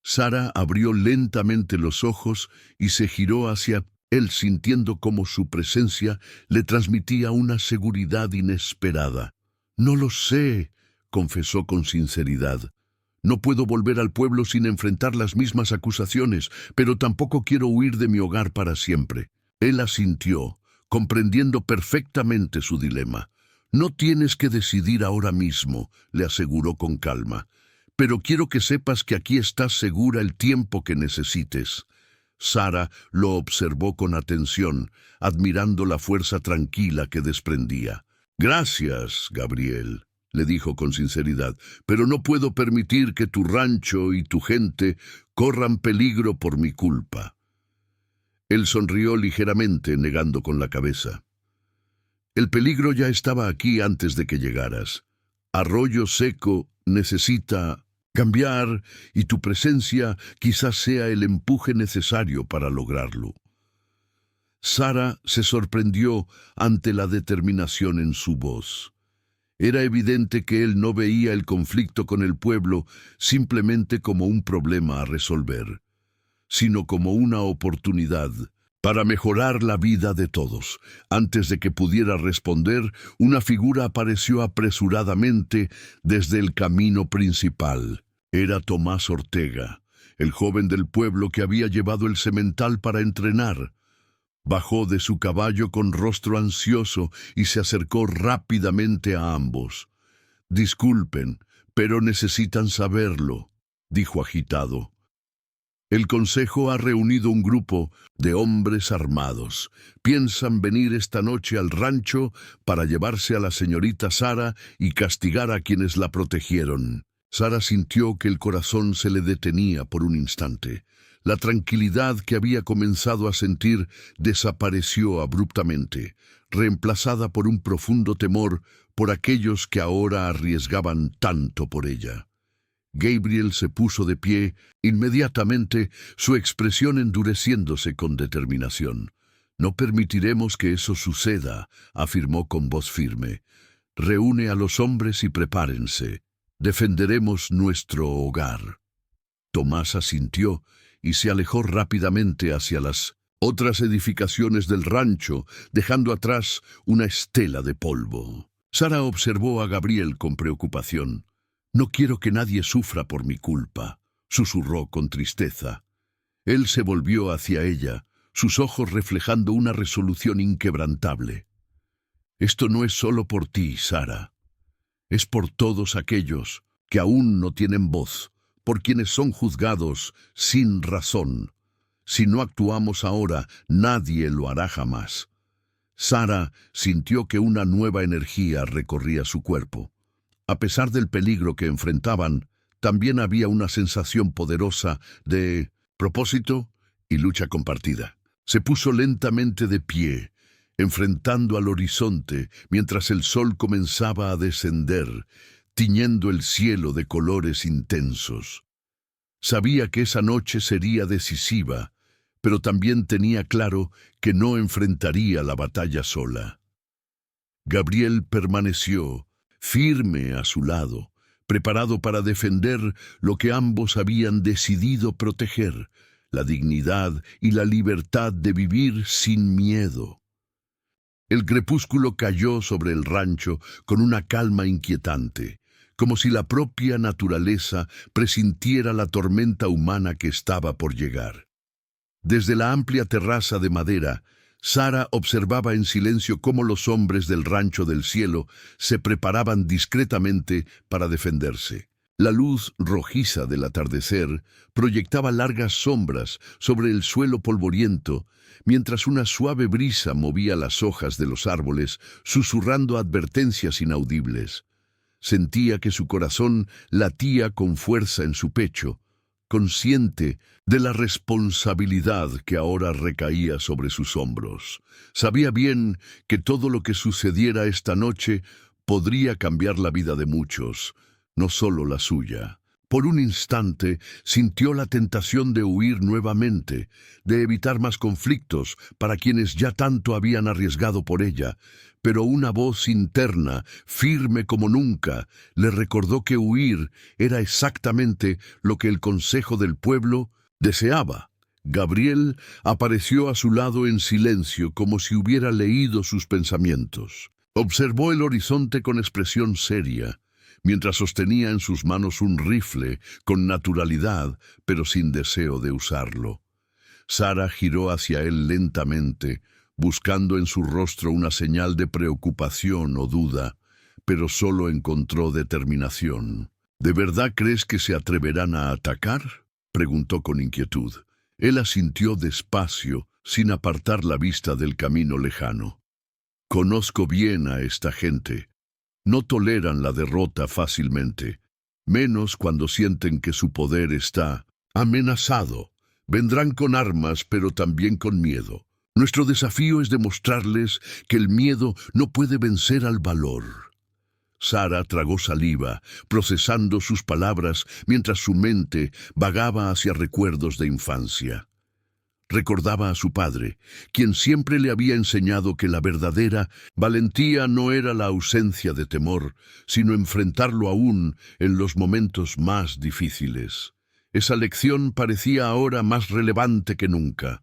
Sara abrió lentamente los ojos y se giró hacia él sintiendo cómo su presencia le transmitía una seguridad inesperada. «No lo sé», confesó con sinceridad. «No puedo volver al pueblo sin enfrentar las mismas acusaciones, pero tampoco quiero huir de mi hogar para siempre». Él asintió, comprendiendo perfectamente su dilema. «No tienes que decidir ahora mismo», le aseguró con calma. «Pero quiero que sepas que aquí estás segura el tiempo que necesites». Sara lo observó con atención, admirando la fuerza tranquila que desprendía. «Gracias, Gabriel», le dijo con sinceridad, «pero no puedo permitir que tu rancho y tu gente corran peligro por mi culpa». Él sonrió ligeramente, negando con la cabeza. «El peligro ya estaba aquí antes de que llegaras. Arroyo Seco necesita cambiar y tu presencia quizás sea el empuje necesario para lograrlo». Sara se sorprendió ante la determinación en su voz. Era evidente que él no veía el conflicto con el pueblo simplemente como un problema a resolver, sino como una oportunidad para mejorar la vida de todos. Antes de que pudiera responder, una figura apareció apresuradamente desde el camino principal. Era Tomás Ortega, el joven del pueblo que había llevado el semental para entrenar. Bajó de su caballo con rostro ansioso y se acercó rápidamente a ambos. «Disculpen, pero necesitan saberlo», dijo agitado. «El consejo ha reunido un grupo de hombres armados. Piensan venir esta noche al rancho para llevarse a la señorita Sara y castigar a quienes la protegieron». Sara sintió que el corazón se le detenía por un instante. La tranquilidad que había comenzado a sentir desapareció abruptamente, reemplazada por un profundo temor por aquellos que ahora arriesgaban tanto por ella. Gabriel se puso de pie, inmediatamente su expresión endureciéndose con determinación. «No permitiremos que eso suceda», afirmó con voz firme. «Reúne a los hombres y prepárense. Defenderemos nuestro hogar». Tomás asintió y se alejó rápidamente hacia las otras edificaciones del rancho, dejando atrás una estela de polvo. Sara observó a Gabriel con preocupación. «No quiero que nadie sufra por mi culpa», susurró con tristeza. Él se volvió hacia ella, sus ojos reflejando una resolución inquebrantable. «Esto no es solo por ti, Sara. Es por todos aquellos que aún no tienen voz, por quienes son juzgados sin razón. Si no actuamos ahora, nadie lo hará jamás». Sara sintió que una nueva energía recorría su cuerpo. A pesar del peligro que enfrentaban, también había una sensación poderosa de propósito y lucha compartida. Se puso lentamente de pie, enfrentando al horizonte mientras el sol comenzaba a descender, tiñendo el cielo de colores intensos. Sabía que esa noche sería decisiva, pero también tenía claro que no enfrentaría la batalla sola. Gabriel permaneció, firme a su lado, preparado para defender lo que ambos habían decidido proteger, la dignidad y la libertad de vivir sin miedo. El crepúsculo cayó sobre el rancho con una calma inquietante, como si la propia naturaleza presintiera la tormenta humana que estaba por llegar. Desde la amplia terraza de madera, Sara observaba en silencio cómo los hombres del rancho del cielo se preparaban discretamente para defenderse. La luz rojiza del atardecer proyectaba largas sombras sobre el suelo polvoriento, mientras una suave brisa movía las hojas de los árboles, susurrando advertencias inaudibles. Sentía que su corazón latía con fuerza en su pecho, consciente de la responsabilidad que ahora recaía sobre sus hombros. Sabía bien que todo lo que sucediera esta noche podría cambiar la vida de muchos, no solo la suya. Por un instante sintió la tentación de huir nuevamente, de evitar más conflictos para quienes ya tanto habían arriesgado por ella, pero una voz interna, firme como nunca, le recordó que huir era exactamente lo que el Consejo del Pueblo deseaba. Gabriel apareció a su lado en silencio, como si hubiera leído sus pensamientos. Observó el horizonte con expresión seria, mientras sostenía en sus manos un rifle con naturalidad, pero sin deseo de usarlo. Sara giró hacia él lentamente, buscando en su rostro una señal de preocupación o duda, pero solo encontró determinación. ¿De verdad crees que se atreverán a atacar?, preguntó con inquietud. Él asintió despacio, sin apartar la vista del camino lejano. Conozco bien a esta gente. No toleran la derrota fácilmente, menos cuando sienten que su poder está amenazado. Vendrán con armas, pero también con miedo. Nuestro desafío es demostrarles que el miedo no puede vencer al valor. Sara tragó saliva, procesando sus palabras mientras su mente vagaba hacia recuerdos de infancia. Recordaba a su padre, quien siempre le había enseñado que la verdadera valentía no era la ausencia de temor, sino enfrentarlo aún en los momentos más difíciles. Esa lección parecía ahora más relevante que nunca.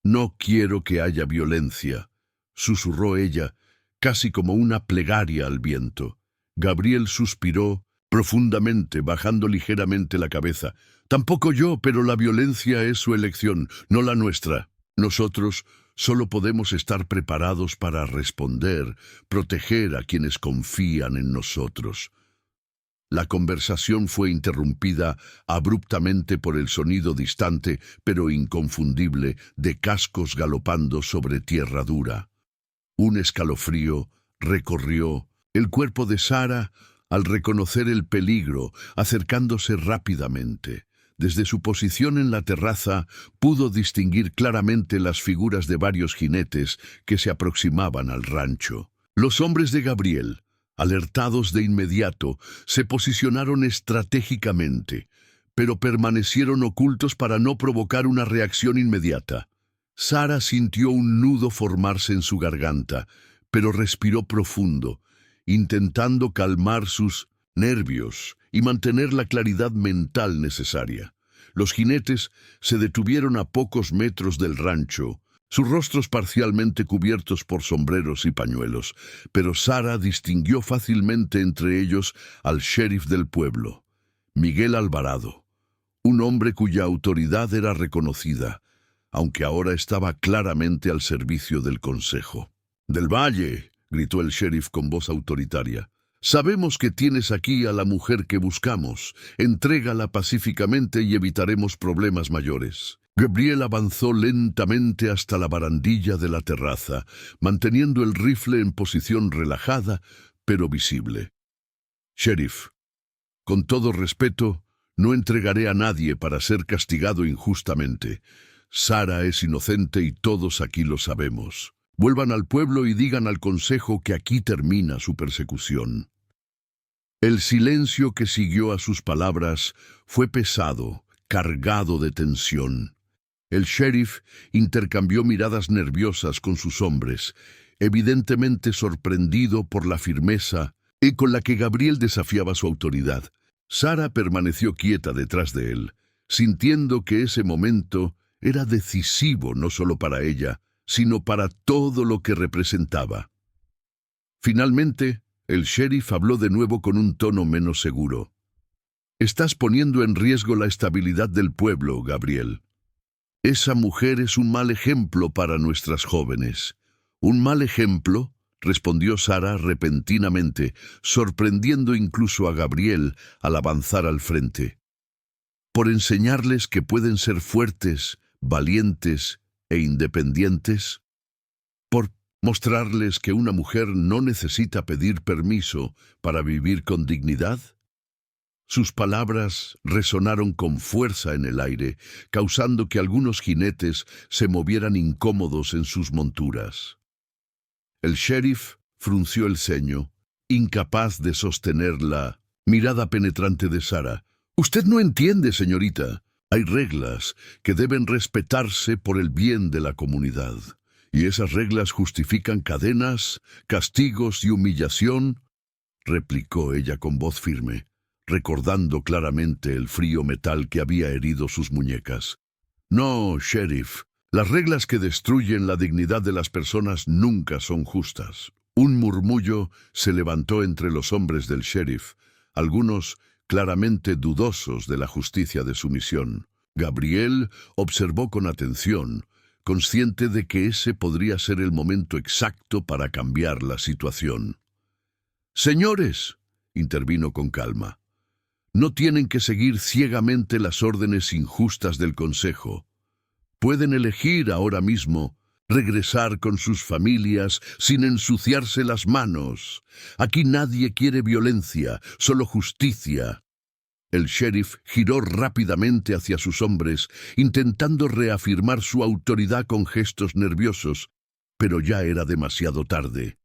«No quiero que haya violencia», susurró ella, casi como una plegaria al viento. Gabriel suspiró profundamente, bajando ligeramente la cabeza. «Tampoco yo, pero la violencia es su elección, no la nuestra. Nosotros solo podemos estar preparados para responder, proteger a quienes confían en nosotros». La conversación fue interrumpida abruptamente por el sonido distante, pero inconfundible, de cascos galopando sobre tierra dura. Un escalofrío recorrió el cuerpo de Sara al reconocer el peligro, acercándose rápidamente. Desde su posición en la terraza pudo distinguir claramente las figuras de varios jinetes que se aproximaban al rancho. Los hombres de Gabriel, alertados de inmediato, se posicionaron estratégicamente, pero permanecieron ocultos para no provocar una reacción inmediata. Sara sintió un nudo formarse en su garganta, pero respiró profundo, intentando calmar sus nervios y mantener la claridad mental necesaria. Los jinetes se detuvieron a pocos metros del rancho, sus rostros parcialmente cubiertos por sombreros y pañuelos, pero Sara distinguió fácilmente entre ellos al sheriff del pueblo, Miguel Alvarado, un hombre cuya autoridad era reconocida, aunque ahora estaba claramente al servicio del consejo. «Del Valle», gritó el sheriff con voz autoritaria, «sabemos que tienes aquí a la mujer que buscamos. Entrégala pacíficamente y evitaremos problemas mayores». Gabriel avanzó lentamente hasta la barandilla de la terraza, manteniendo el rifle en posición relajada, pero visible. «Sheriff, con todo respeto, no entregaré a nadie para ser castigado injustamente. Sara es inocente y todos aquí lo sabemos. Vuelvan al pueblo y digan al consejo que aquí termina su persecución». El silencio que siguió a sus palabras fue pesado, cargado de tensión. El sheriff intercambió miradas nerviosas con sus hombres, evidentemente sorprendido por la firmeza y con la que Gabriel desafiaba su autoridad. Sara permaneció quieta detrás de él, sintiendo que ese momento era decisivo no solo para ella, sino para todo lo que representaba. Finalmente, el sheriff habló de nuevo con un tono menos seguro. «Estás poniendo en riesgo la estabilidad del pueblo, Gabriel. Esa mujer es un mal ejemplo para nuestras jóvenes». «¿Un mal ejemplo?», respondió Sara repentinamente, sorprendiendo incluso a Gabriel al avanzar al frente. «¿Por enseñarles que pueden ser fuertes, valientes e independientes? ¿Por mostrarles que una mujer no necesita pedir permiso para vivir con dignidad?» Sus palabras resonaron con fuerza en el aire, causando que algunos jinetes se movieran incómodos en sus monturas. El sheriff frunció el ceño, incapaz de sostener la mirada penetrante de Sara. «Usted no entiende, señorita. Hay reglas que deben respetarse por el bien de la comunidad. Y esas reglas justifican cadenas, castigos y humillación», replicó ella con voz firme, recordando claramente el frío metal que había herido sus muñecas. «No, sheriff. Las reglas que destruyen la dignidad de las personas nunca son justas». Un murmullo se levantó entre los hombres del sheriff, algunos claramente dudosos de la justicia de su misión. Gabriel observó con atención, consciente de que ese podría ser el momento exacto para cambiar la situación. «Señores», intervino con calma, «no tienen que seguir ciegamente las órdenes injustas del Consejo. Pueden elegir ahora mismo regresar con sus familias sin ensuciarse las manos. Aquí nadie quiere violencia, solo justicia». El sheriff giró rápidamente hacia sus hombres, intentando reafirmar su autoridad con gestos nerviosos, pero ya era demasiado tarde.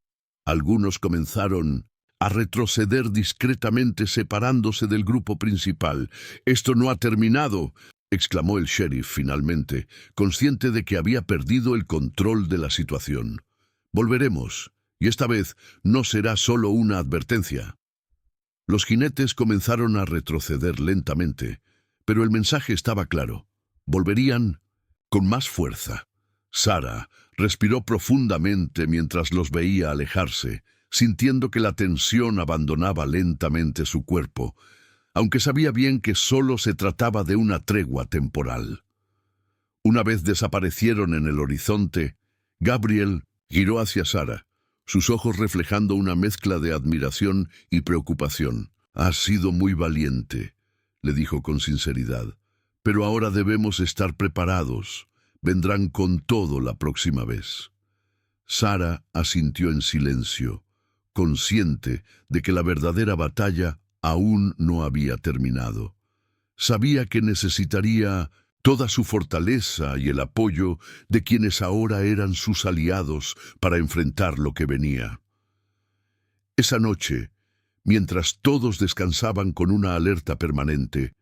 Algunos comenzaron a retroceder discretamente, separándose del grupo principal. «Esto no ha terminado», exclamó el sheriff finalmente, consciente de que había perdido el control de la situación. «Volveremos, y esta vez no será solo una advertencia». Los jinetes comenzaron a retroceder lentamente, pero el mensaje estaba claro. Volverían con más fuerza. Sara respiró profundamente mientras los veía alejarse, sintiendo que la tensión abandonaba lentamente su cuerpo, aunque sabía bien que solo se trataba de una tregua temporal. Una vez desaparecieron en el horizonte, Gabriel giró hacia Sara, sus ojos reflejando una mezcla de admiración y preocupación. «Has sido muy valiente», le dijo con sinceridad, «pero ahora debemos estar preparados. Vendrán con todo la próxima vez». Sara asintió en silencio, consciente de que la verdadera batalla aún no había terminado. Sabía que necesitaría toda su fortaleza y el apoyo de quienes ahora eran sus aliados para enfrentar lo que venía. Esa noche, mientras todos descansaban con una alerta permanente,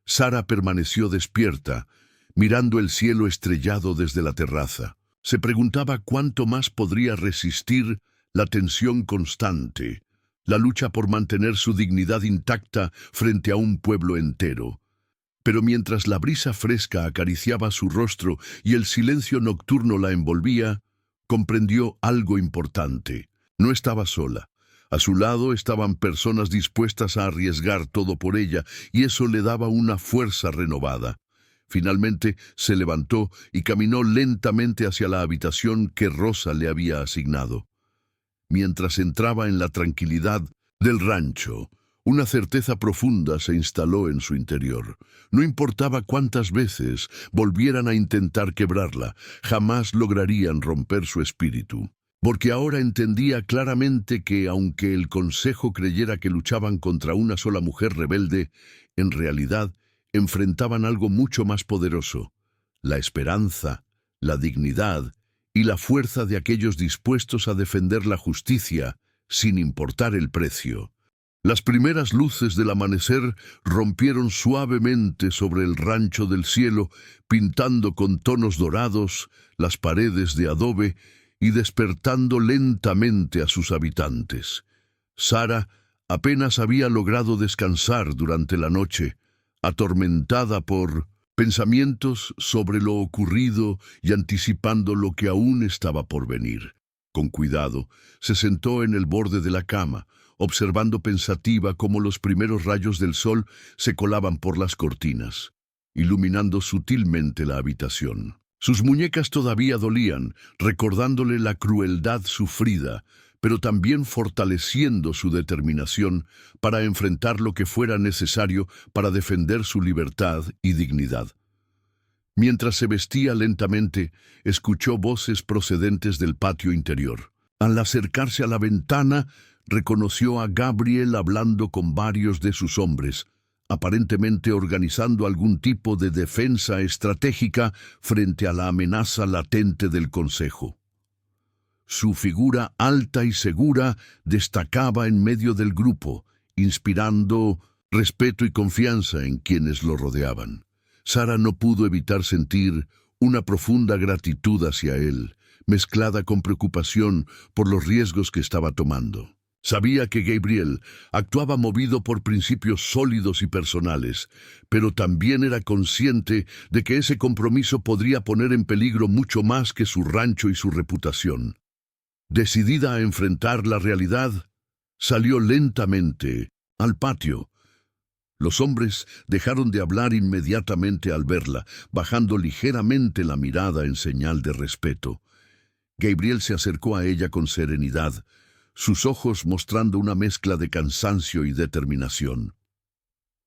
Sara permaneció despierta, mirando el cielo estrellado desde la terraza. Se preguntaba cuánto más podría resistir la tensión constante, la lucha por mantener su dignidad intacta frente a un pueblo entero. Pero mientras la brisa fresca acariciaba su rostro y el silencio nocturno la envolvía, comprendió algo importante. No estaba sola. A su lado estaban personas dispuestas a arriesgar todo por ella, y eso le daba una fuerza renovada. Finalmente se levantó y caminó lentamente hacia la habitación que Rosa le había asignado. Mientras entraba en la tranquilidad del rancho, una certeza profunda se instaló en su interior. No importaba cuántas veces volvieran a intentar quebrarla, jamás lograrían romper su espíritu. Porque ahora entendía claramente que, aunque el Consejo creyera que luchaban contra una sola mujer rebelde, en realidad enfrentaban algo mucho más poderoso: la esperanza, la dignidad y la fuerza de aquellos dispuestos a defender la justicia sin importar el precio. Las primeras luces del amanecer rompieron suavemente sobre el rancho del cielo, pintando con tonos dorados las paredes de adobe y despertando lentamente a sus habitantes. Sara apenas había logrado descansar durante la noche, atormentada por pensamientos sobre lo ocurrido y anticipando lo que aún estaba por venir. Con cuidado, se sentó en el borde de la cama, observando pensativa cómo los primeros rayos del sol se colaban por las cortinas, iluminando sutilmente la habitación. Sus muñecas todavía dolían, recordándole la crueldad sufrida, pero también fortaleciendo su determinación para enfrentar lo que fuera necesario para defender su libertad y dignidad. Mientras se vestía lentamente, escuchó voces procedentes del patio interior. Al acercarse a la ventana, reconoció a Gabriel hablando con varios de sus hombres, aparentemente organizando algún tipo de defensa estratégica frente a la amenaza latente del consejo. Su figura alta y segura destacaba en medio del grupo, inspirando respeto y confianza en quienes lo rodeaban. Sara no pudo evitar sentir una profunda gratitud hacia él, mezclada con preocupación por los riesgos que estaba tomando. Sabía que Gabriel actuaba movido por principios sólidos y personales, pero también era consciente de que ese compromiso podría poner en peligro mucho más que su rancho y su reputación. Decidida a enfrentar la realidad, salió lentamente al patio. Los hombres dejaron de hablar inmediatamente al verla, bajando ligeramente la mirada en señal de respeto. Gabriel se acercó a ella con serenidad, sus ojos mostrando una mezcla de cansancio y determinación.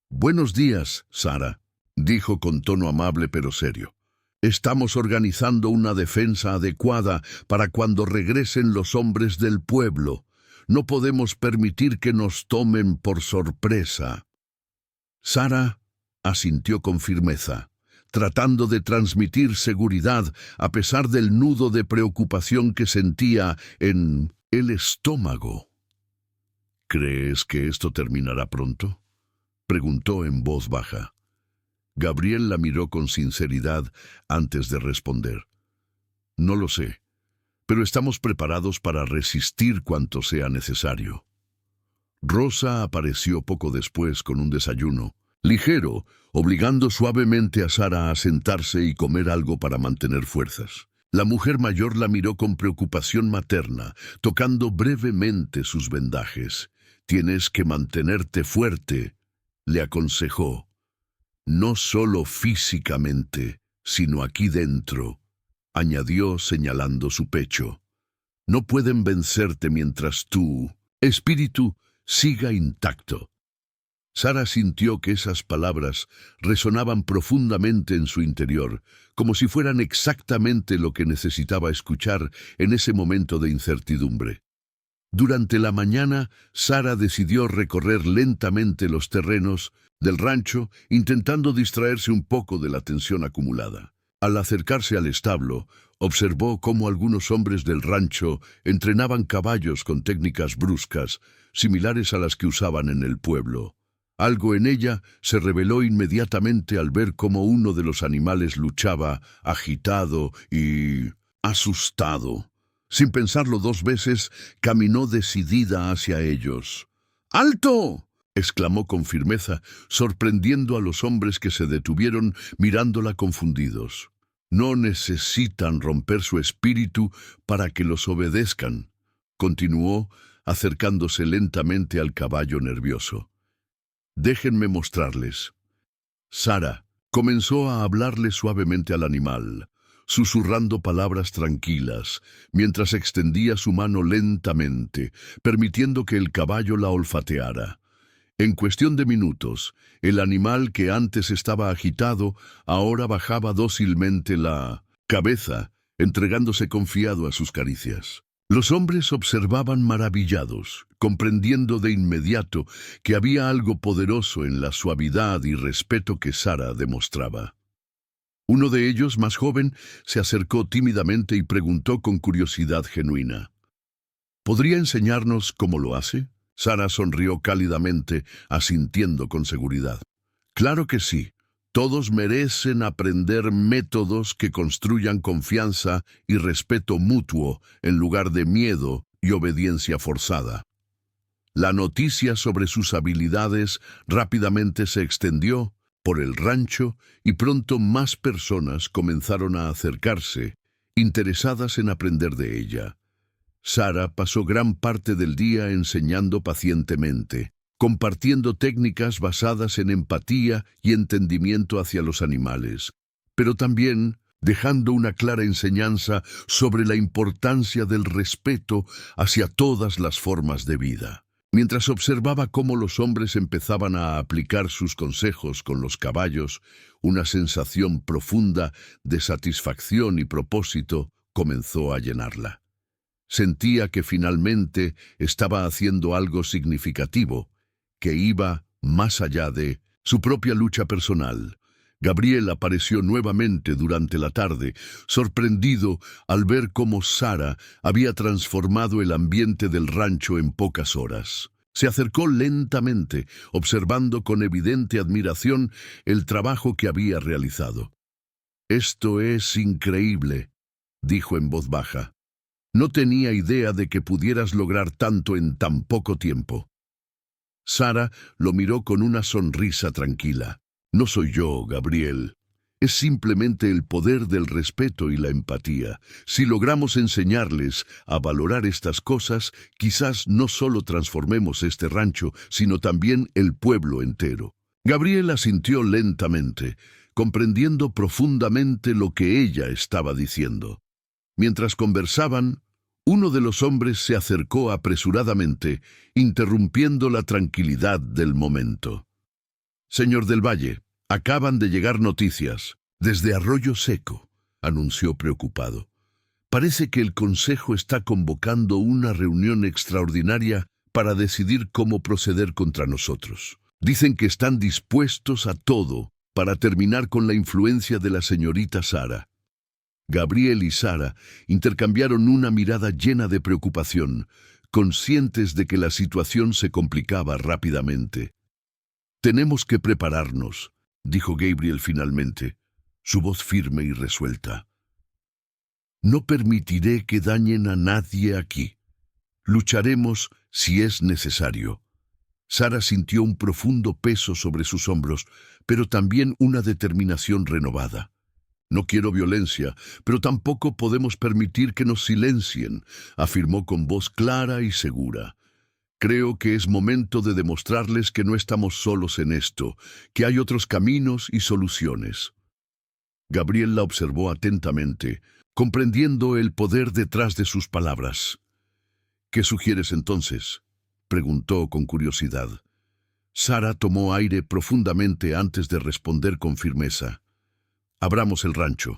«Buenos días, Sara», dijo con tono amable pero serio. «Estamos organizando una defensa adecuada para cuando regresen los hombres del pueblo. No podemos permitir que nos tomen por sorpresa». Sara asintió con firmeza, tratando de transmitir seguridad a pesar del nudo de preocupación que sentía en el estómago. «¿Crees que esto terminará pronto?», preguntó en voz baja. Gabriel la miró con sinceridad antes de responder. «No lo sé, pero estamos preparados para resistir cuanto sea necesario». Rosa apareció poco después con un desayuno ligero, obligando suavemente a Sara a sentarse y comer algo para mantener fuerzas. La mujer mayor la miró con preocupación materna, tocando brevemente sus vendajes. «Tienes que mantenerte fuerte», le aconsejó. «No solo físicamente, sino aquí dentro», añadió señalando su pecho. «No pueden vencerte mientras tu espíritu siga intacto». Sara sintió que esas palabras resonaban profundamente en su interior, como si fueran exactamente lo que necesitaba escuchar en ese momento de incertidumbre. Durante la mañana, Sara decidió recorrer lentamente los terrenos del rancho, intentando distraerse un poco de la tensión acumulada. Al acercarse al establo, observó cómo algunos hombres del rancho entrenaban caballos con técnicas bruscas, similares a las que usaban en el pueblo. Algo en ella se reveló inmediatamente al ver cómo uno de los animales luchaba, agitado y asustado. Sin pensarlo dos veces, caminó decidida hacia ellos. «¡Alto!», exclamó con firmeza, sorprendiendo a los hombres que se detuvieron mirándola confundidos. «No necesitan romper su espíritu para que los obedezcan», continuó, acercándose lentamente al caballo nervioso. «Déjenme mostrarles». Sara comenzó a hablarle suavemente al animal, susurrando palabras tranquilas, mientras extendía su mano lentamente, permitiendo que el caballo la olfateara. En cuestión de minutos, el animal que antes estaba agitado, ahora bajaba dócilmente la cabeza, entregándose confiado a sus caricias. Los hombres observaban maravillados, comprendiendo de inmediato que había algo poderoso en la suavidad y respeto que Sara demostraba. Uno de ellos, más joven, se acercó tímidamente y preguntó con curiosidad genuina: «¿Podría enseñarnos cómo lo hace?». Sara sonrió cálidamente, asintiendo con seguridad. Claro que sí. Todos merecen aprender métodos que construyan confianza y respeto mutuo en lugar de miedo y obediencia forzada. La noticia sobre sus habilidades rápidamente se extendió por el rancho y pronto más personas comenzaron a acercarse, interesadas en aprender de ella. Sara pasó gran parte del día enseñando pacientemente, compartiendo técnicas basadas en empatía y entendimiento hacia los animales, pero también dejando una clara enseñanza sobre la importancia del respeto hacia todas las formas de vida. Mientras observaba cómo los hombres empezaban a aplicar sus consejos con los caballos, una sensación profunda de satisfacción y propósito comenzó a llenarla. Sentía que finalmente estaba haciendo algo significativo, que iba más allá de su propia lucha personal. Gabriel apareció nuevamente durante la tarde, sorprendido al ver cómo Sara había transformado el ambiente del rancho en pocas horas. Se acercó lentamente, observando con evidente admiración el trabajo que había realizado. «Esto es increíble», dijo en voz baja. «No tenía idea de que pudieras lograr tanto en tan poco tiempo». Sara lo miró con una sonrisa tranquila. «No soy yo, Gabriel. Es simplemente el poder del respeto y la empatía. Si logramos enseñarles a valorar estas cosas, quizás no solo transformemos este rancho, sino también el pueblo entero». Gabriel asintió lentamente, comprendiendo profundamente lo que ella estaba diciendo. Mientras conversaban, uno de los hombres se acercó apresuradamente, interrumpiendo la tranquilidad del momento. «Señor del Valle, acaban de llegar noticias desde Arroyo Seco», anunció preocupado. «Parece que el Consejo está convocando una reunión extraordinaria para decidir cómo proceder contra nosotros. Dicen que están dispuestos a todo para terminar con la influencia de la señorita Sara». Gabriel y Sara intercambiaron una mirada llena de preocupación, conscientes de que la situación se complicaba rápidamente. «Tenemos que prepararnos», dijo Gabriel finalmente, su voz firme y resuelta. «No permitiré que dañen a nadie aquí. Lucharemos si es necesario». Sara sintió un profundo peso sobre sus hombros, pero también una determinación renovada. «No quiero violencia, pero tampoco podemos permitir que nos silencien», afirmó con voz clara y segura. «Creo que es momento de demostrarles que no estamos solos en esto, que hay otros caminos y soluciones». Gabriel la observó atentamente, comprendiendo el poder detrás de sus palabras. «¿Qué sugieres entonces?», preguntó con curiosidad. Sara tomó aire profundamente antes de responder con firmeza. «Abramos el rancho.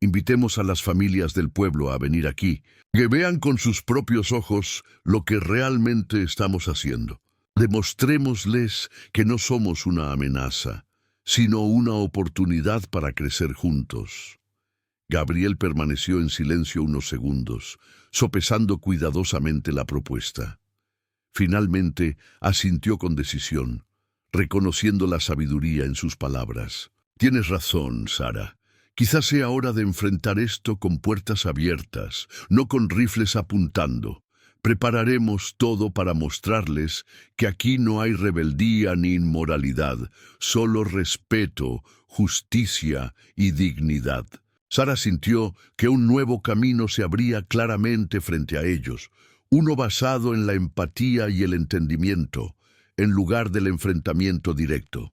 Invitemos a las familias del pueblo a venir aquí, que vean con sus propios ojos lo que realmente estamos haciendo. Demostrémosles que no somos una amenaza, sino una oportunidad para crecer juntos». Gabriel permaneció en silencio unos segundos, sopesando cuidadosamente la propuesta. Finalmente asintió con decisión, reconociendo la sabiduría en sus palabras. «Tienes razón, Sara. Quizás sea hora de enfrentar esto con puertas abiertas, no con rifles apuntando. Prepararemos todo para mostrarles que aquí no hay rebeldía ni inmoralidad, solo respeto, justicia y dignidad». Sara sintió que un nuevo camino se abría claramente frente a ellos, uno basado en la empatía y el entendimiento, en lugar del enfrentamiento directo.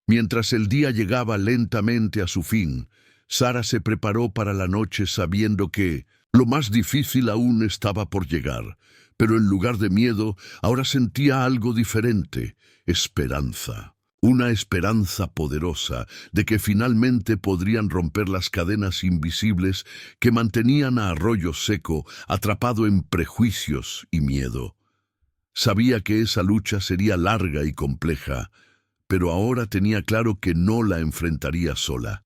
Mientras el día llegaba lentamente a su fin, Sara se preparó para la noche sabiendo que lo más difícil aún estaba por llegar, pero en lugar de miedo, ahora sentía algo diferente: esperanza. Una esperanza poderosa de que finalmente podrían romper las cadenas invisibles que mantenían a Arroyo Seco atrapado en prejuicios y miedo. Sabía que esa lucha sería larga y compleja, pero ahora tenía claro que no la enfrentaría sola.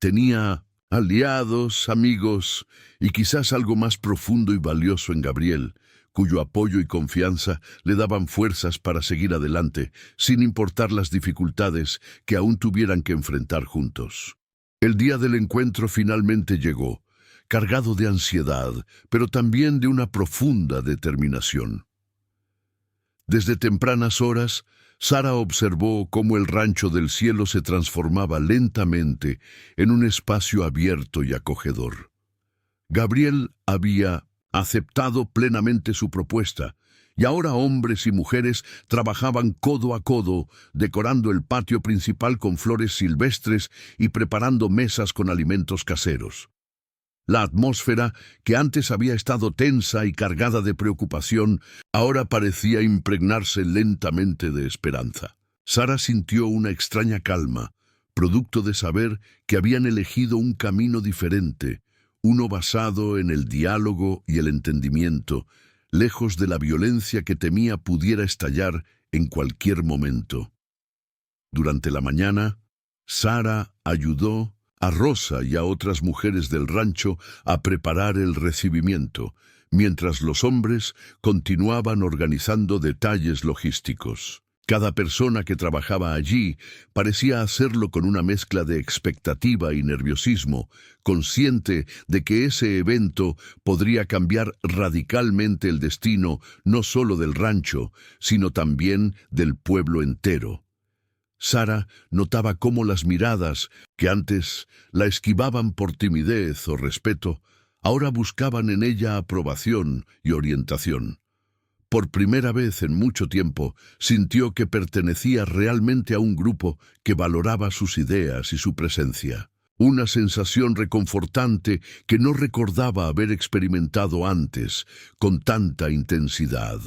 Tenía aliados, amigos y quizás algo más profundo y valioso en Gabriel, cuyo apoyo y confianza le daban fuerzas para seguir adelante, sin importar las dificultades que aún tuvieran que enfrentar juntos. El día del encuentro finalmente llegó, cargado de ansiedad, pero también de una profunda determinación. Desde tempranas horas, Sara observó cómo el rancho del cielo se transformaba lentamente en un espacio abierto y acogedor. Gabriel había aceptado plenamente su propuesta, y ahora hombres y mujeres trabajaban codo a codo, decorando el patio principal con flores silvestres y preparando mesas con alimentos caseros. La atmósfera, que antes había estado tensa y cargada de preocupación, ahora parecía impregnarse lentamente de esperanza. Sara sintió una extraña calma, producto de saber que habían elegido un camino diferente, uno basado en el diálogo y el entendimiento, lejos de la violencia que temía pudiera estallar en cualquier momento. Durante la mañana, Sara ayudó a Rosa y a otras mujeres del rancho a preparar el recibimiento, mientras los hombres continuaban organizando detalles logísticos. Cada persona que trabajaba allí parecía hacerlo con una mezcla de expectativa y nerviosismo, consciente de que ese evento podría cambiar radicalmente el destino no solo del rancho, sino también del pueblo entero. Sara notaba cómo las miradas, que antes la esquivaban por timidez o respeto, ahora buscaban en ella aprobación y orientación. Por primera vez en mucho tiempo, sintió que pertenecía realmente a un grupo que valoraba sus ideas y su presencia. Una sensación reconfortante que no recordaba haber experimentado antes con tanta intensidad.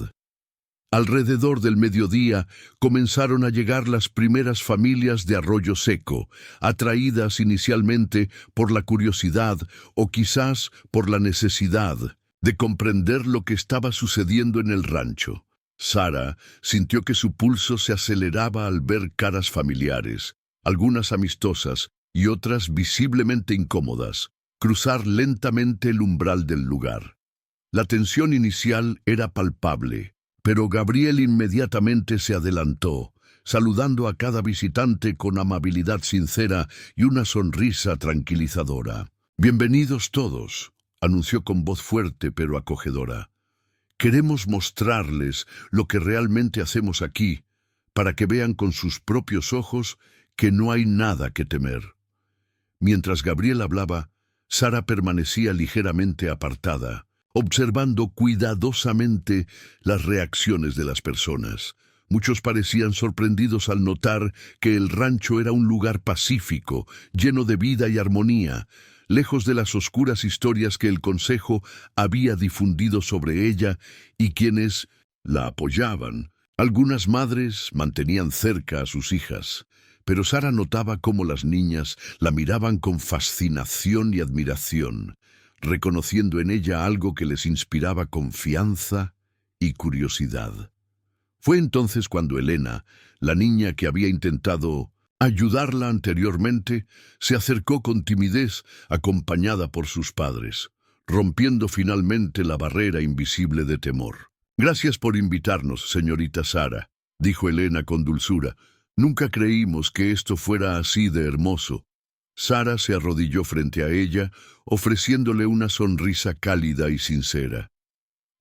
Alrededor del mediodía comenzaron a llegar las primeras familias de Arroyo Seco, atraídas inicialmente por la curiosidad o quizás por la necesidad de comprender lo que estaba sucediendo en el rancho. Sara sintió que su pulso se aceleraba al ver caras familiares, algunas amistosas y otras visiblemente incómodas, cruzar lentamente el umbral del lugar. La tensión inicial era palpable, pero Gabriel inmediatamente se adelantó, saludando a cada visitante con amabilidad sincera y una sonrisa tranquilizadora. «Bienvenidos todos», anunció con voz fuerte pero acogedora. «Queremos mostrarles lo que realmente hacemos aquí, para que vean con sus propios ojos que no hay nada que temer». Mientras Gabriel hablaba, Sara permanecía ligeramente apartada, observando cuidadosamente las reacciones de las personas. Muchos parecían sorprendidos al notar que el rancho era un lugar pacífico, lleno de vida y armonía, lejos de las oscuras historias que el consejo había difundido sobre ella y quienes la apoyaban. Algunas madres mantenían cerca a sus hijas, pero Sara notaba cómo las niñas la miraban con fascinación y admiración, reconociendo en ella algo que les inspiraba confianza y curiosidad. Fue entonces cuando Elena, la niña que había intentado ayudarla anteriormente, se acercó con timidez, acompañada por sus padres, rompiendo finalmente la barrera invisible de temor. «Gracias por invitarnos, señorita Sara», dijo Elena con dulzura. «Nunca creímos que esto fuera así de hermoso». Sara se arrodilló frente a ella, ofreciéndole una sonrisa cálida y sincera.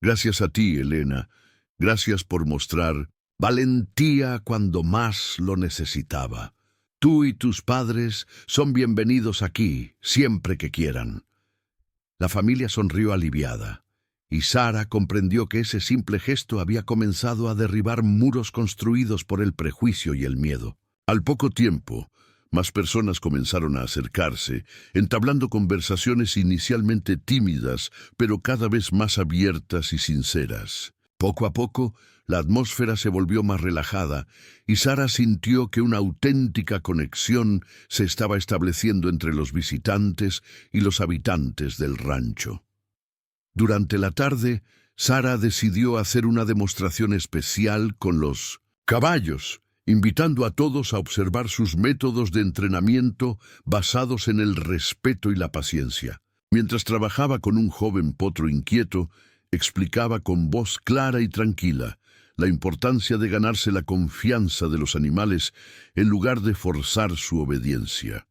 «Gracias a ti, Elena. Gracias por mostrar valentía cuando más lo necesitaba. Tú y tus padres son bienvenidos aquí, siempre que quieran». La familia sonrió aliviada, y Sara comprendió que ese simple gesto había comenzado a derribar muros construidos por el prejuicio y el miedo. Al poco tiempo, más personas comenzaron a acercarse, entablando conversaciones inicialmente tímidas, pero cada vez más abiertas y sinceras. Poco a poco, la atmósfera se volvió más relajada, y Sara sintió que una auténtica conexión se estaba estableciendo entre los visitantes y los habitantes del rancho. Durante la tarde, Sara decidió hacer una demostración especial con los caballos, invitando a todos a observar sus métodos de entrenamiento basados en el respeto y la paciencia. Mientras trabajaba con un joven potro inquieto, explicaba con voz clara y tranquila la importancia de ganarse la confianza de los animales en lugar de forzar su obediencia.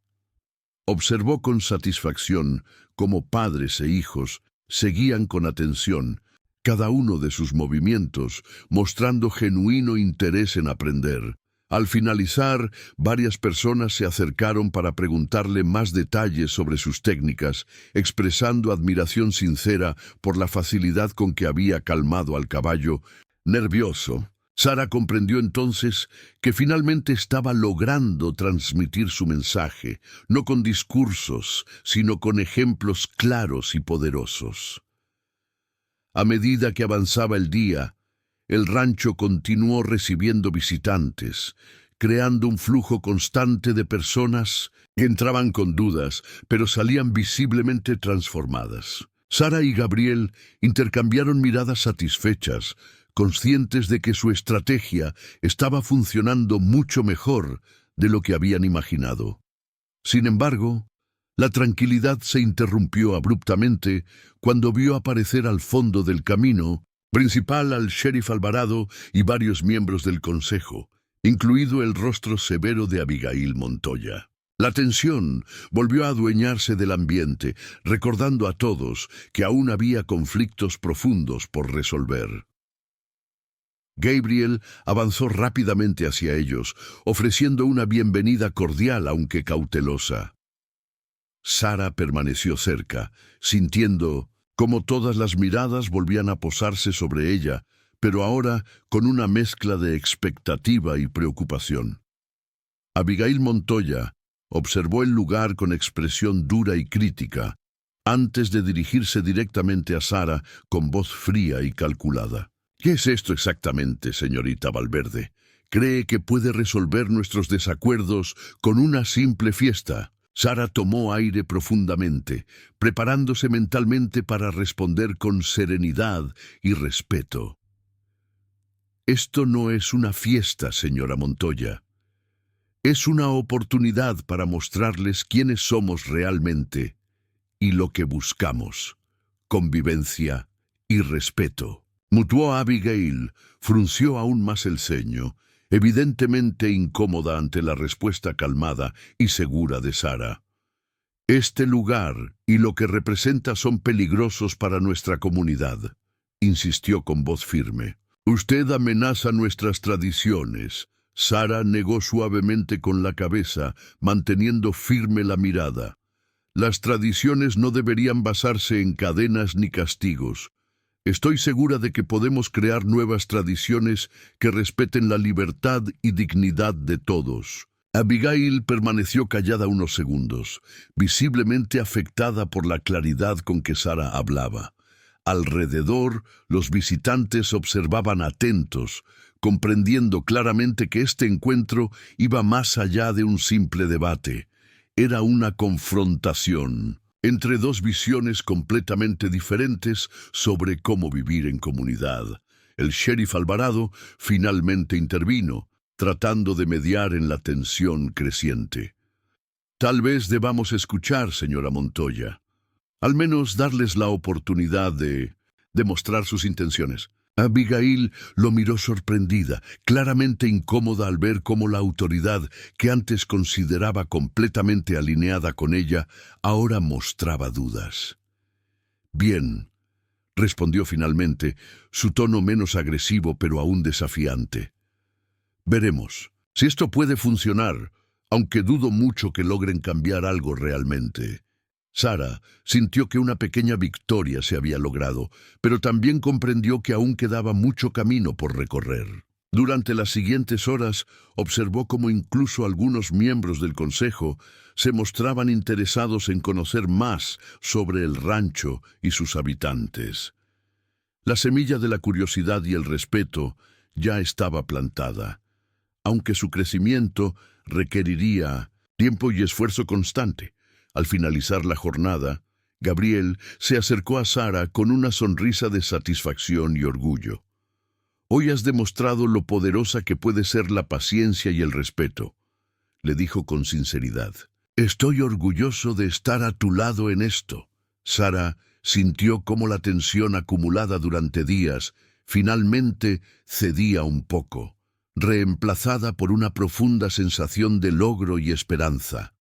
Observó con satisfacción cómo padres e hijos seguían con atención cada uno de sus movimientos, mostrando genuino interés en aprender. Al finalizar, varias personas se acercaron para preguntarle más detalles sobre sus técnicas, expresando admiración sincera por la facilidad con que había calmado al caballo nervioso. Sara comprendió entonces que finalmente estaba logrando transmitir su mensaje, no con discursos, sino con ejemplos claros y poderosos. A medida que avanzaba el día, el rancho continuó recibiendo visitantes, creando un flujo constante de personas que entraban con dudas, pero salían visiblemente transformadas. Sara y Gabriel intercambiaron miradas satisfechas, conscientes de que su estrategia estaba funcionando mucho mejor de lo que habían imaginado. Sin embargo, la tranquilidad se interrumpió abruptamente cuando vio aparecer al fondo del camino principal al sheriff Alvarado y varios miembros del consejo, incluido el rostro severo de Abigail Montoya. La tensión volvió a adueñarse del ambiente, recordando a todos que aún había conflictos profundos por resolver. Gabriel avanzó rápidamente hacia ellos, ofreciendo una bienvenida cordial aunque cautelosa. Sara permaneció cerca, sintiendo cómo todas las miradas volvían a posarse sobre ella, pero ahora con una mezcla de expectativa y preocupación. Abigail Montoya observó el lugar con expresión dura y crítica, antes de dirigirse directamente a Sara con voz fría y calculada. ¿Qué es esto exactamente, señorita Valverde? ¿Cree que puede resolver nuestros desacuerdos con una simple fiesta? Sara tomó aire profundamente, preparándose mentalmente para responder con serenidad y respeto. Esto no es una fiesta, señora Montoya. Es una oportunidad para mostrarles quiénes somos realmente y lo que buscamos: convivencia y respeto. Mutuó Abigail, frunció aún más el ceño, evidentemente incómoda ante la respuesta calmada y segura de Sara. Este lugar y lo que representa son peligrosos para nuestra comunidad, insistió con voz firme. Usted amenaza nuestras tradiciones. Sara negó suavemente con la cabeza, manteniendo firme la mirada. Las tradiciones no deberían basarse en cadenas ni castigos. Estoy segura de que podemos crear nuevas tradiciones que respeten la libertad y dignidad de todos. Abigail permaneció callada unos segundos, visiblemente afectada por la claridad con que Sara hablaba. Alrededor, los visitantes observaban atentos, comprendiendo claramente que este encuentro iba más allá de un simple debate. Era una confrontación entre dos visiones completamente diferentes sobre cómo vivir en comunidad. El sheriff Alvarado finalmente intervino, tratando de mediar en la tensión creciente. Tal vez debamos escuchar, señora Montoya. Al menos darles la oportunidad de demostrar sus intenciones. Abigail lo miró sorprendida, claramente incómoda al ver cómo la autoridad, que antes consideraba completamente alineada con ella, ahora mostraba dudas. Bien, respondió finalmente, su tono menos agresivo pero aún desafiante. Veremos si esto puede funcionar, aunque dudo mucho que logren cambiar algo realmente. Sara sintió que una pequeña victoria se había logrado, pero también comprendió que aún quedaba mucho camino por recorrer. Durante las siguientes horas, observó cómo incluso algunos miembros del consejo se mostraban interesados en conocer más sobre el rancho y sus habitantes. La semilla de la curiosidad y el respeto ya estaba plantada, aunque su crecimiento requeriría tiempo y esfuerzo constante. Al finalizar la jornada, Gabriel se acercó a Sara con una sonrisa de satisfacción y orgullo. Hoy has demostrado lo poderosa que puede ser la paciencia y el respeto, le dijo con sinceridad. Estoy orgulloso de estar a tu lado en esto. Sara Sintió cómo la tensión acumulada durante días finalmente cedía un poco, reemplazada por una profunda sensación de logro y esperanza.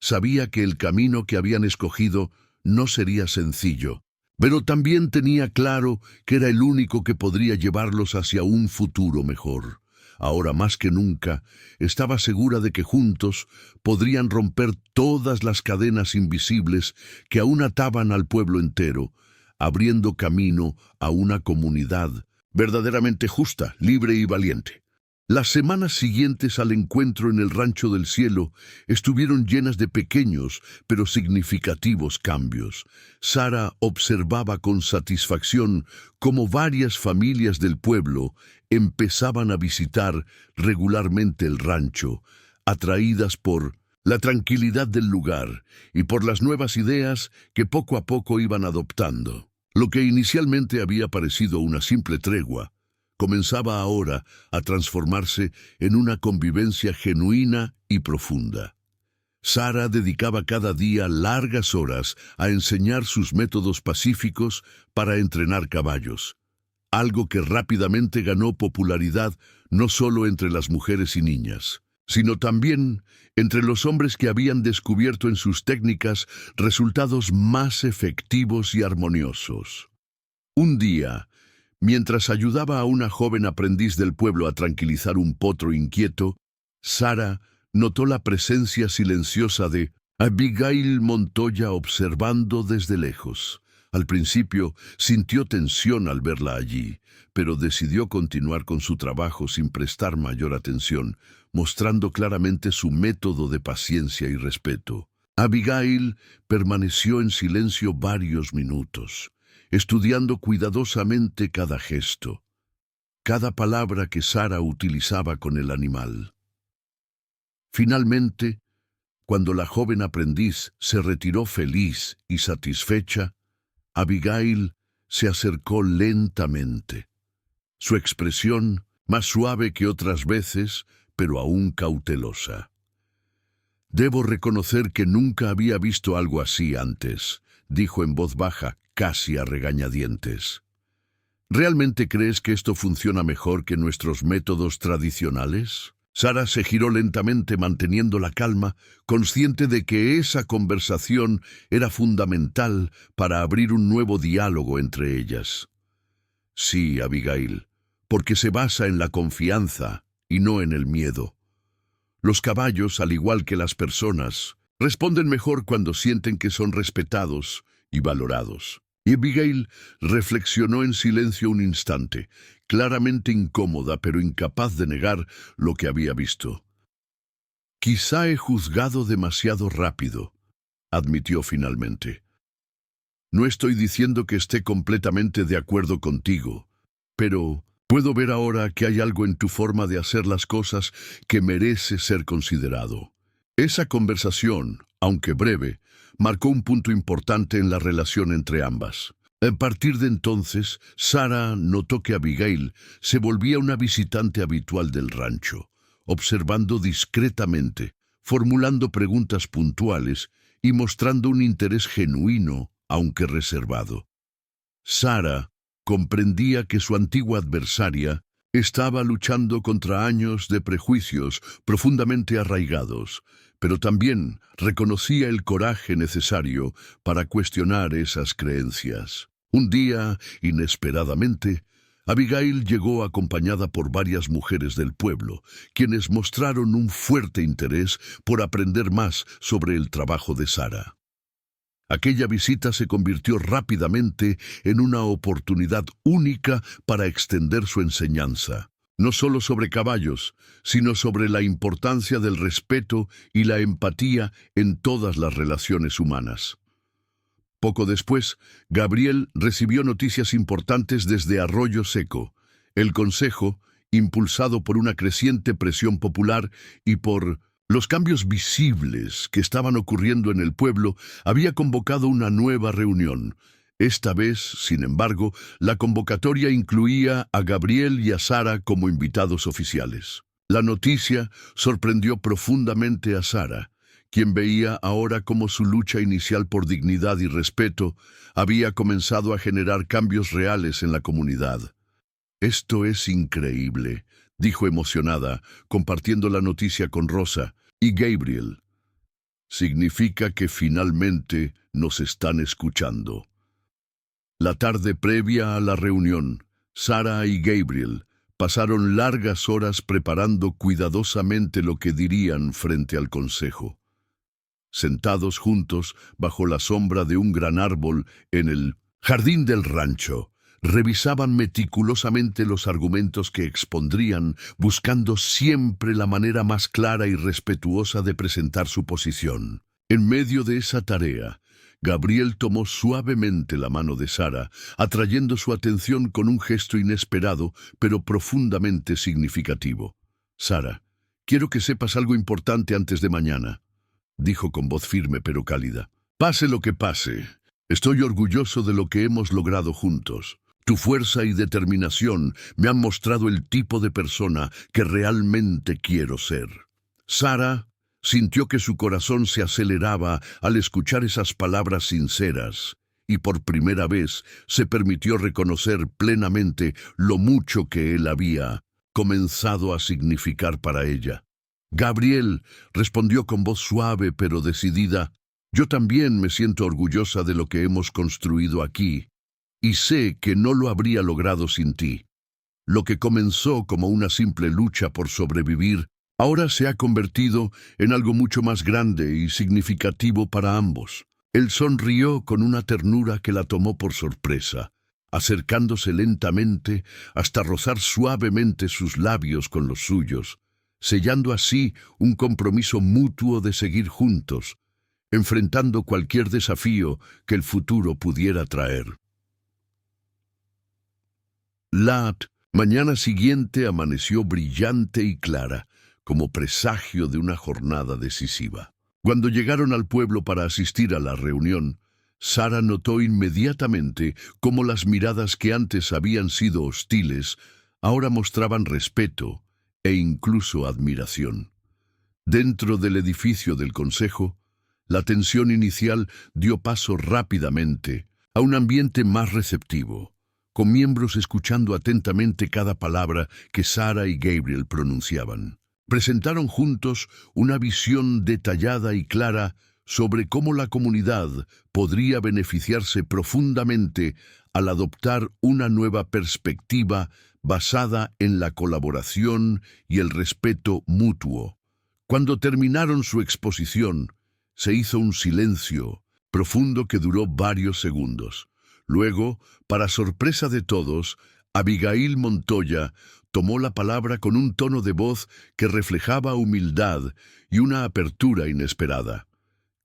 Sabía que el camino que habían escogido no sería sencillo, pero también tenía claro que era el único que podría llevarlos hacia un futuro mejor. Ahora más que nunca, estaba segura de que juntos podrían romper todas las cadenas invisibles que aún ataban al pueblo entero, abriendo camino a una comunidad verdaderamente justa, libre y valiente. Las semanas siguientes al encuentro en el Rancho del Cielo estuvieron llenas de pequeños pero significativos cambios. Sara observaba con satisfacción cómo varias familias del pueblo empezaban a visitar regularmente el rancho, atraídas por la tranquilidad del lugar y por las nuevas ideas que poco a poco iban adoptando. Lo que inicialmente había parecido una simple tregua, comenzaba ahora a transformarse en una convivencia genuina y profunda. Sara dedicaba cada día largas horas a enseñar sus métodos pacíficos para entrenar caballos, algo que rápidamente ganó popularidad no solo entre las mujeres y niñas, sino también entre los hombres que habían descubierto en sus técnicas resultados más efectivos y armoniosos. Un día, mientras ayudaba a una joven aprendiz del pueblo a tranquilizar un potro inquieto, Sara notó la presencia silenciosa de Abigail Montoya observando desde lejos. Al principio sintió tensión al verla allí, pero decidió continuar con su trabajo sin prestar mayor atención, mostrando claramente su método de paciencia y respeto. Abigail permaneció en silencio varios minutos, estudiando cuidadosamente cada gesto, cada palabra que Sara utilizaba con el animal. Finalmente, cuando la joven aprendiz se retiró feliz y satisfecha, Abigail se acercó lentamente. Su expresión, más suave que otras veces, pero aún cautelosa. «Debo reconocer que nunca había visto algo así antes», dijo en voz baja, casi a regañadientes. «¿Realmente crees que esto funciona mejor que nuestros métodos tradicionales?» Sara se giró lentamente manteniendo la calma, consciente de que esa conversación era fundamental para abrir un nuevo diálogo entre ellas. «Sí, Abigail, porque se basa en la confianza y no en el miedo. Los caballos, al igual que las personas, responden mejor cuando sienten que son respetados y valorados». Y Abigail reflexionó en silencio un instante, claramente incómoda pero incapaz de negar lo que había visto. «Quizá he juzgado demasiado rápido», admitió finalmente. «No estoy diciendo que esté completamente de acuerdo contigo, pero puedo ver ahora que hay algo en tu forma de hacer las cosas que merece ser considerado». Esa conversación, aunque breve, marcó un punto importante en la relación entre ambas. A partir de entonces, Sara notó que Abigail se volvía una visitante habitual del rancho, observando discretamente, formulando preguntas puntuales y mostrando un interés genuino, aunque reservado. Sara comprendía que su antigua adversaria estaba luchando contra años de prejuicios profundamente arraigados, pero también reconocía el coraje necesario para cuestionar esas creencias. Un día, inesperadamente, Abigail llegó acompañada por varias mujeres del pueblo, quienes mostraron un fuerte interés por aprender más sobre el trabajo de Sara. Aquella visita se convirtió rápidamente en una oportunidad única para extender su enseñanza, no solo sobre caballos, sino sobre la importancia del respeto y la empatía en todas las relaciones humanas. Poco después, Gabriel recibió noticias importantes desde Arroyo Seco. El consejo, impulsado por una creciente presión popular y por los cambios visibles que estaban ocurriendo en el pueblo, había convocado una nueva reunión. Esta vez, sin embargo, la convocatoria incluía a Gabriel y a Sara como invitados oficiales. La noticia sorprendió profundamente a Sara, quien veía ahora cómo su lucha inicial por dignidad y respeto había comenzado a generar cambios reales en la comunidad. «Esto es increíble», dijo emocionada, compartiendo la noticia con Rosa y Gabriel. «Significa que finalmente nos están escuchando». La tarde previa a la reunión, Sara y Gabriel pasaron largas horas preparando cuidadosamente lo que dirían frente al consejo. Sentados juntos bajo la sombra de un gran árbol en el jardín del rancho, revisaban meticulosamente los argumentos que expondrían, buscando siempre la manera más clara y respetuosa de presentar su posición. En medio de esa tarea, Gabriel tomó suavemente la mano de Sara, atrayendo su atención con un gesto inesperado, pero profundamente significativo. «Sara, quiero que sepas algo importante antes de mañana», dijo con voz firme pero cálida. «Pase lo que pase, estoy orgulloso de lo que hemos logrado juntos. Tu fuerza y determinación me han mostrado el tipo de persona que realmente quiero ser». Sara sintió que su corazón se aceleraba al escuchar esas palabras sinceras, y por primera vez se permitió reconocer plenamente lo mucho que él había comenzado a significar para ella. Gabriel respondió con voz suave pero decidida: «Yo también me siento orgullosa de lo que hemos construido aquí, y sé que no lo habría logrado sin ti. Lo que comenzó como una simple lucha por sobrevivir, ahora se ha convertido en algo mucho más grande y significativo para ambos». Él sonrió con una ternura que la tomó por sorpresa, acercándose lentamente hasta rozar suavemente sus labios con los suyos, sellando así un compromiso mutuo de seguir juntos, enfrentando cualquier desafío que el futuro pudiera traer. La mañana siguiente amaneció brillante y clara, como presagio de una jornada decisiva. Cuando llegaron al pueblo para asistir a la reunión, Sara notó inmediatamente cómo las miradas que antes habían sido hostiles ahora mostraban respeto e incluso admiración. Dentro del edificio del consejo, la tensión inicial dio paso rápidamente a un ambiente más receptivo, con miembros escuchando atentamente cada palabra que Sara y Gabriel pronunciaban. Presentaron juntos una visión detallada y clara sobre cómo la comunidad podría beneficiarse profundamente al adoptar una nueva perspectiva basada en la colaboración y el respeto mutuo. Cuando terminaron su exposición, se hizo un silencio profundo que duró varios segundos. Luego, para sorpresa de todos, Abigail Montoya tomó la palabra con un tono de voz que reflejaba humildad y una apertura inesperada.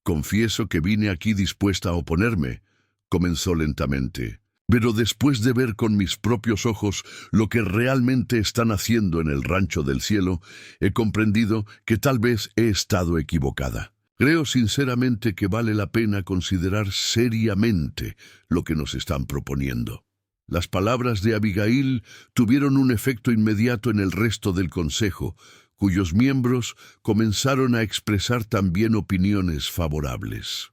«Confieso que vine aquí dispuesta a oponerme», comenzó lentamente. «Pero después de ver con mis propios ojos lo que realmente están haciendo en el Rancho del Cielo, he comprendido que tal vez he estado equivocada. Creo sinceramente que vale la pena considerar seriamente lo que nos están proponiendo». Las palabras de Abigail tuvieron un efecto inmediato en el resto del consejo, cuyos miembros comenzaron a expresar también opiniones favorables.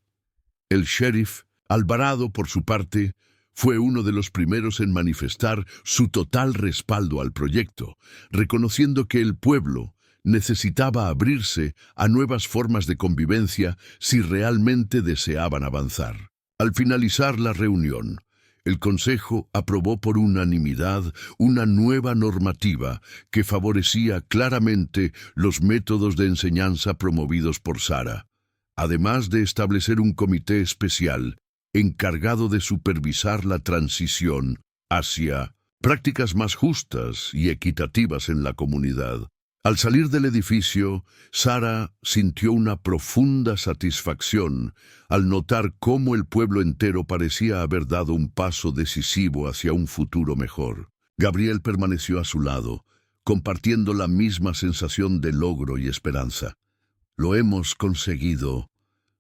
El sheriff, Alvarado, por su parte, fue uno de los primeros en manifestar su total respaldo al proyecto, reconociendo que el pueblo necesitaba abrirse a nuevas formas de convivencia si realmente deseaban avanzar. Al finalizar la reunión, el Consejo aprobó por unanimidad una nueva normativa que favorecía claramente los métodos de enseñanza promovidos por Sara, además de establecer un comité especial encargado de supervisar la transición hacia prácticas más justas y equitativas en la comunidad. Al salir del edificio, Sara sintió una profunda satisfacción al notar cómo el pueblo entero parecía haber dado un paso decisivo hacia un futuro mejor. Gabriel permaneció a su lado, compartiendo la misma sensación de logro y esperanza. «Lo hemos conseguido»,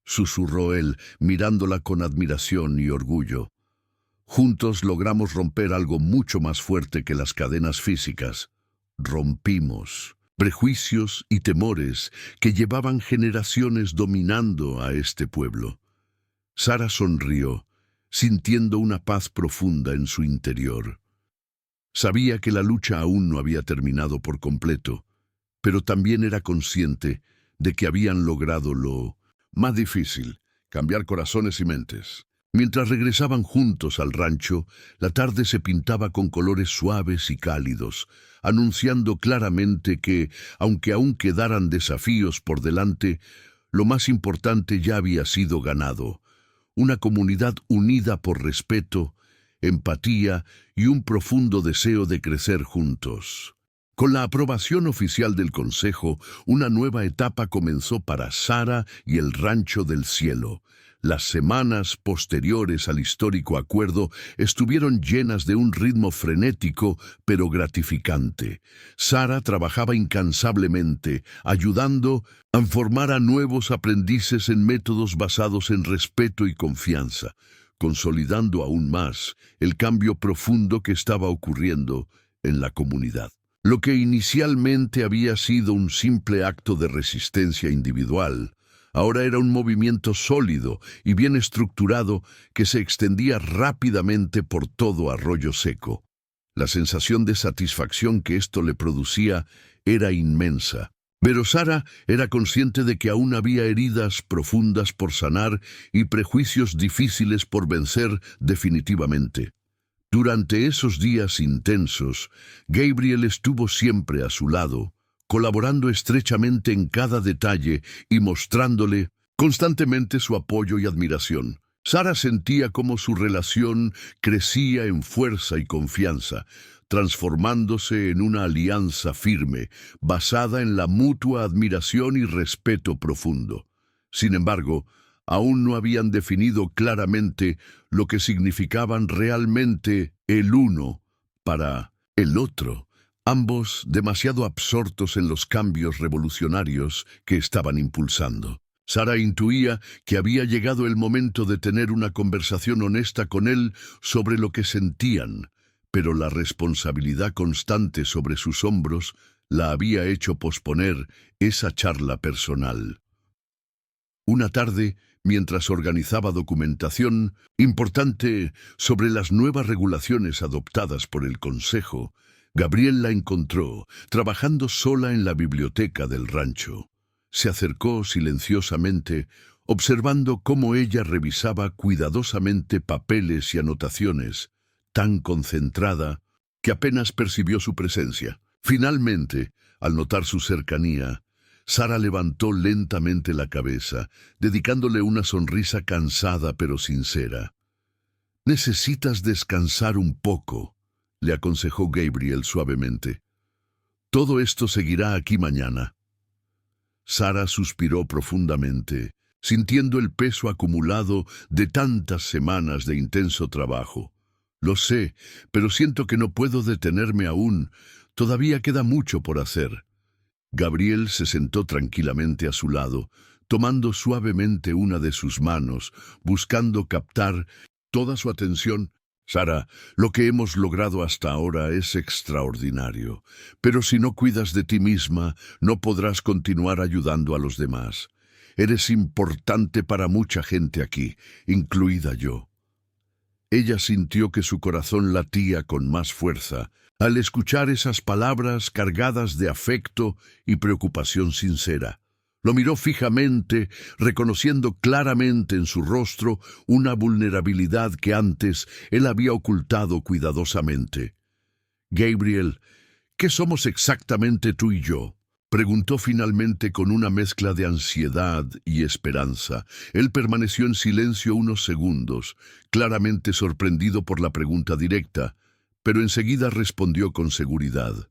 susurró él, mirándola con admiración y orgullo. «Juntos logramos romper algo mucho más fuerte que las cadenas físicas. Rompimos prejuicios y temores que llevaban generaciones dominando a este pueblo. Sara sonrió, sintiendo una paz profunda en su interior. Sabía que la lucha aún no había terminado por completo, pero también era consciente de que habían logrado lo más difícil, cambiar corazones y mentes. Mientras regresaban juntos al rancho, la tarde se pintaba con colores suaves y cálidos, anunciando claramente que, aunque aún quedaran desafíos por delante, lo más importante ya había sido ganado. Una comunidad unida por respeto, empatía y un profundo deseo de crecer juntos. Con la aprobación oficial del Consejo, una nueva etapa comenzó para Sara y el Rancho del Cielo. Las semanas posteriores al histórico acuerdo estuvieron llenas de un ritmo frenético pero gratificante. Sara trabajaba incansablemente, ayudando a formar a nuevos aprendices en métodos basados en respeto y confianza, consolidando aún más el cambio profundo que estaba ocurriendo en la comunidad. Lo que inicialmente había sido un simple acto de resistencia individual, ahora era un movimiento sólido y bien estructurado que se extendía rápidamente por todo Arroyo Seco. La sensación de satisfacción que esto le producía era inmensa. Pero Sara era consciente de que aún había heridas profundas por sanar y prejuicios difíciles por vencer definitivamente. Durante esos días intensos, Gabriel estuvo siempre a su lado, colaborando estrechamente en cada detalle y mostrándole constantemente su apoyo y admiración. Sara sentía cómo su relación crecía en fuerza y confianza, transformándose en una alianza firme, basada en la mutua admiración y respeto profundo. Sin embargo, aún no habían definido claramente lo que significaban realmente el uno para el otro, ambos demasiado absortos en los cambios revolucionarios que estaban impulsando. Sara intuía que había llegado el momento de tener una conversación honesta con él sobre lo que sentían, pero la responsabilidad constante sobre sus hombros la había hecho posponer esa charla personal. Una tarde, mientras organizaba documentación importante sobre las nuevas regulaciones adoptadas por el Consejo, Gabriel la encontró trabajando sola en la biblioteca del rancho. Se acercó silenciosamente, observando cómo ella revisaba cuidadosamente papeles y anotaciones, tan concentrada que apenas percibió su presencia. Finalmente, al notar su cercanía, Sara levantó lentamente la cabeza, dedicándole una sonrisa cansada pero sincera. «Necesitas descansar un poco», le aconsejó Gabriel suavemente. «Todo esto seguirá aquí mañana». Sara suspiró profundamente, sintiendo el peso acumulado de tantas semanas de intenso trabajo. «Lo sé, pero siento que no puedo detenerme aún. Todavía queda mucho por hacer». Gabriel se sentó tranquilamente a su lado, tomando suavemente una de sus manos, buscando captar toda su atención. «Sara, lo que hemos logrado hasta ahora es extraordinario, pero si no cuidas de ti misma, no podrás continuar ayudando a los demás. Eres importante para mucha gente aquí, incluida yo». Ella sintió que su corazón latía con más fuerza al escuchar esas palabras cargadas de afecto y preocupación sincera. Lo miró fijamente, reconociendo claramente en su rostro una vulnerabilidad que antes él había ocultado cuidadosamente. «Gabriel, ¿qué somos exactamente tú y yo?», preguntó finalmente con una mezcla de ansiedad y esperanza. Él permaneció en silencio unos segundos, claramente sorprendido por la pregunta directa, pero enseguida respondió con seguridad.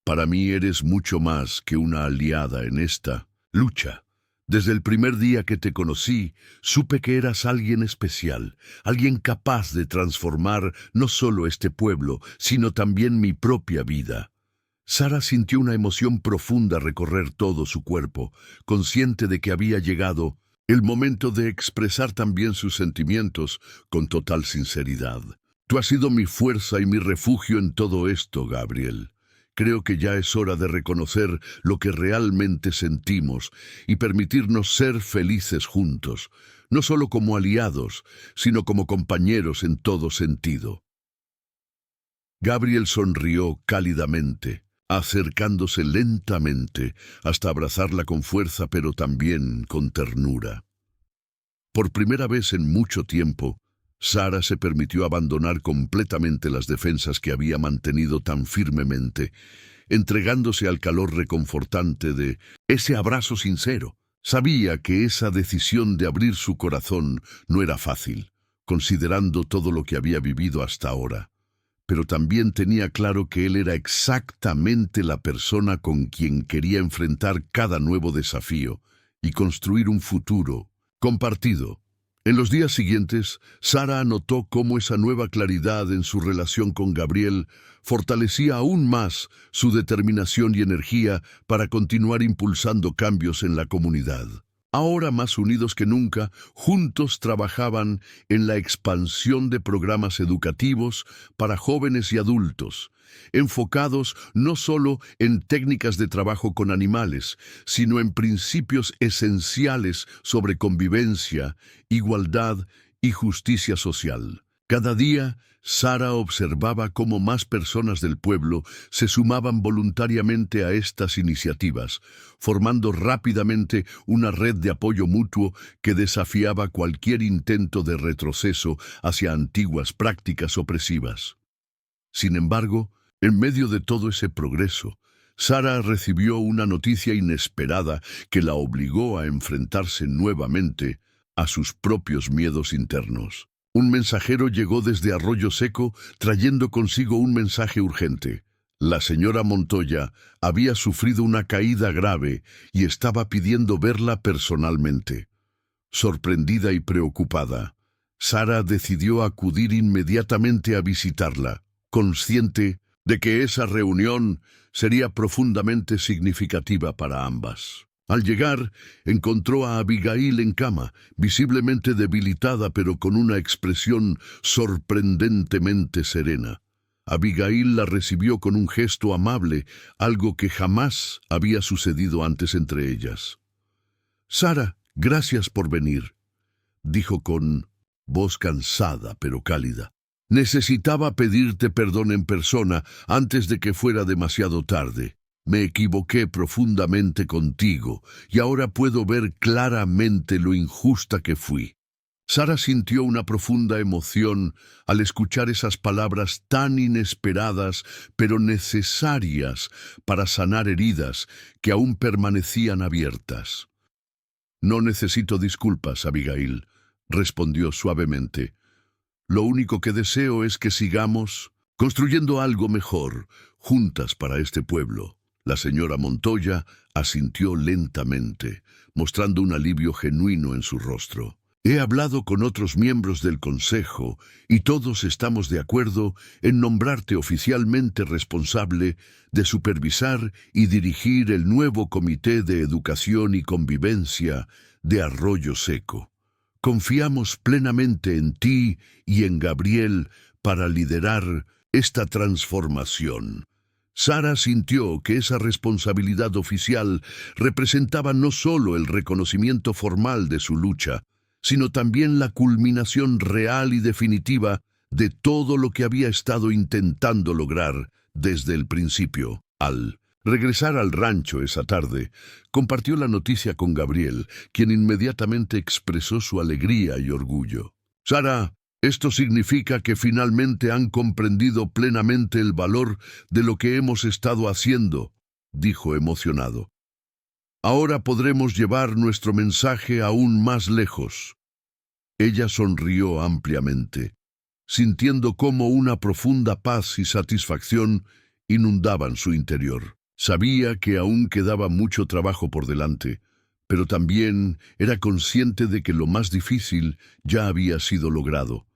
«Para mí eres mucho más que una aliada en esta lucha. Desde el primer día que te conocí, supe que eras alguien especial, alguien capaz de transformar no solo este pueblo, sino también mi propia vida». Sara sintió una emoción profunda recorrer todo su cuerpo, consciente de que había llegado el momento de expresar también sus sentimientos con total sinceridad. «Tú has sido mi fuerza y mi refugio en todo esto, Gabriel. Creo que ya es hora de reconocer lo que realmente sentimos y permitirnos ser felices juntos, no solo como aliados, sino como compañeros en todo sentido. Gabriel sonrió cálidamente, acercándose lentamente hasta abrazarla con fuerza pero también con ternura. Por primera vez en mucho tiempo, Sara se permitió abandonar completamente las defensas que había mantenido tan firmemente, entregándose al calor reconfortante de ese abrazo sincero. Sabía que esa decisión de abrir su corazón no era fácil, considerando todo lo que había vivido hasta ahora, pero también tenía claro que él era exactamente la persona con quien quería enfrentar cada nuevo desafío y construir un futuro compartido. En los días siguientes, Sara notó cómo esa nueva claridad en su relación con Gabriel fortalecía aún más su determinación y energía para continuar impulsando cambios en la comunidad. Ahora más unidos que nunca, juntos trabajaban en la expansión de programas educativos para jóvenes y adultos, enfocados no solo en técnicas de trabajo con animales, sino en principios esenciales sobre convivencia, igualdad y justicia social. Cada día, Sara observaba cómo más personas del pueblo se sumaban voluntariamente a estas iniciativas, formando rápidamente una red de apoyo mutuo que desafiaba cualquier intento de retroceso hacia antiguas prácticas opresivas. Sin embargo, en medio de todo ese progreso, Sara recibió una noticia inesperada que la obligó a enfrentarse nuevamente a sus propios miedos internos. Un mensajero llegó desde Arroyo Seco trayendo consigo un mensaje urgente. La señora Montoya había sufrido una caída grave y estaba pidiendo verla personalmente. Sorprendida y preocupada, Sara decidió acudir inmediatamente a visitarla, consciente de que esa reunión sería profundamente significativa para ambas. Al llegar, encontró a Abigail en cama, visiblemente debilitada pero con una expresión sorprendentemente serena. Abigail la recibió con un gesto amable, algo que jamás había sucedido antes entre ellas. «Sara, gracias por venir», dijo con voz cansada pero cálida. «Necesitaba pedirte perdón en persona antes de que fuera demasiado tarde. Me equivoqué profundamente contigo y ahora puedo ver claramente lo injusta que fui». Sara sintió una profunda emoción al escuchar esas palabras tan inesperadas pero necesarias para sanar heridas que aún permanecían abiertas. «No necesito disculpas, Abigail», respondió suavemente. «Lo único que deseo es que sigamos construyendo algo mejor, juntas para este pueblo». La señora Montoya asintió lentamente, mostrando un alivio genuino en su rostro. «He hablado con otros miembros del consejo y todos estamos de acuerdo en nombrarte oficialmente responsable de supervisar y dirigir el nuevo Comité de Educación y Convivencia de Arroyo Seco. Confiamos plenamente en ti y en Gabriel para liderar esta transformación». Sara sintió que esa responsabilidad oficial representaba no solo el reconocimiento formal de su lucha, sino también la culminación real y definitiva de todo lo que había estado intentando lograr desde el principio. Al regresar al rancho esa tarde, compartió la noticia con Gabriel, quien inmediatamente expresó su alegría y orgullo. «Sara, esto significa que finalmente han comprendido plenamente el valor de lo que hemos estado haciendo», dijo emocionado. «Ahora podremos llevar nuestro mensaje aún más lejos». Ella sonrió ampliamente, sintiendo cómo una profunda paz y satisfacción inundaban su interior. Sabía que aún quedaba mucho trabajo por delante, pero también era consciente de que lo más difícil ya había sido logrado.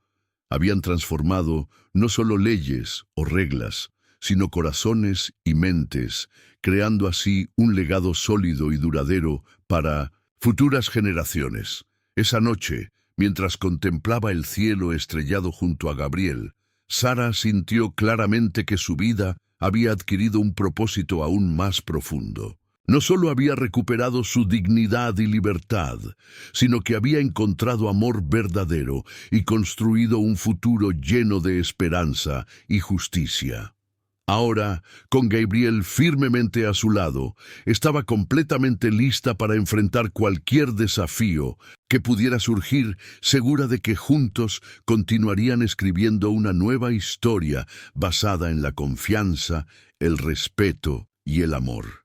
Habían transformado no solo leyes o reglas, sino corazones y mentes, creando así un legado sólido y duradero para futuras generaciones. Esa noche, mientras contemplaba el cielo estrellado junto a Gabriel, Sara sintió claramente que su vida había adquirido un propósito aún más profundo. No solo había recuperado su dignidad y libertad, sino que había encontrado amor verdadero y construido un futuro lleno de esperanza y justicia. Ahora, con Gabriel firmemente a su lado, estaba completamente lista para enfrentar cualquier desafío que pudiera surgir, segura de que juntos continuarían escribiendo una nueva historia basada en la confianza, el respeto y el amor.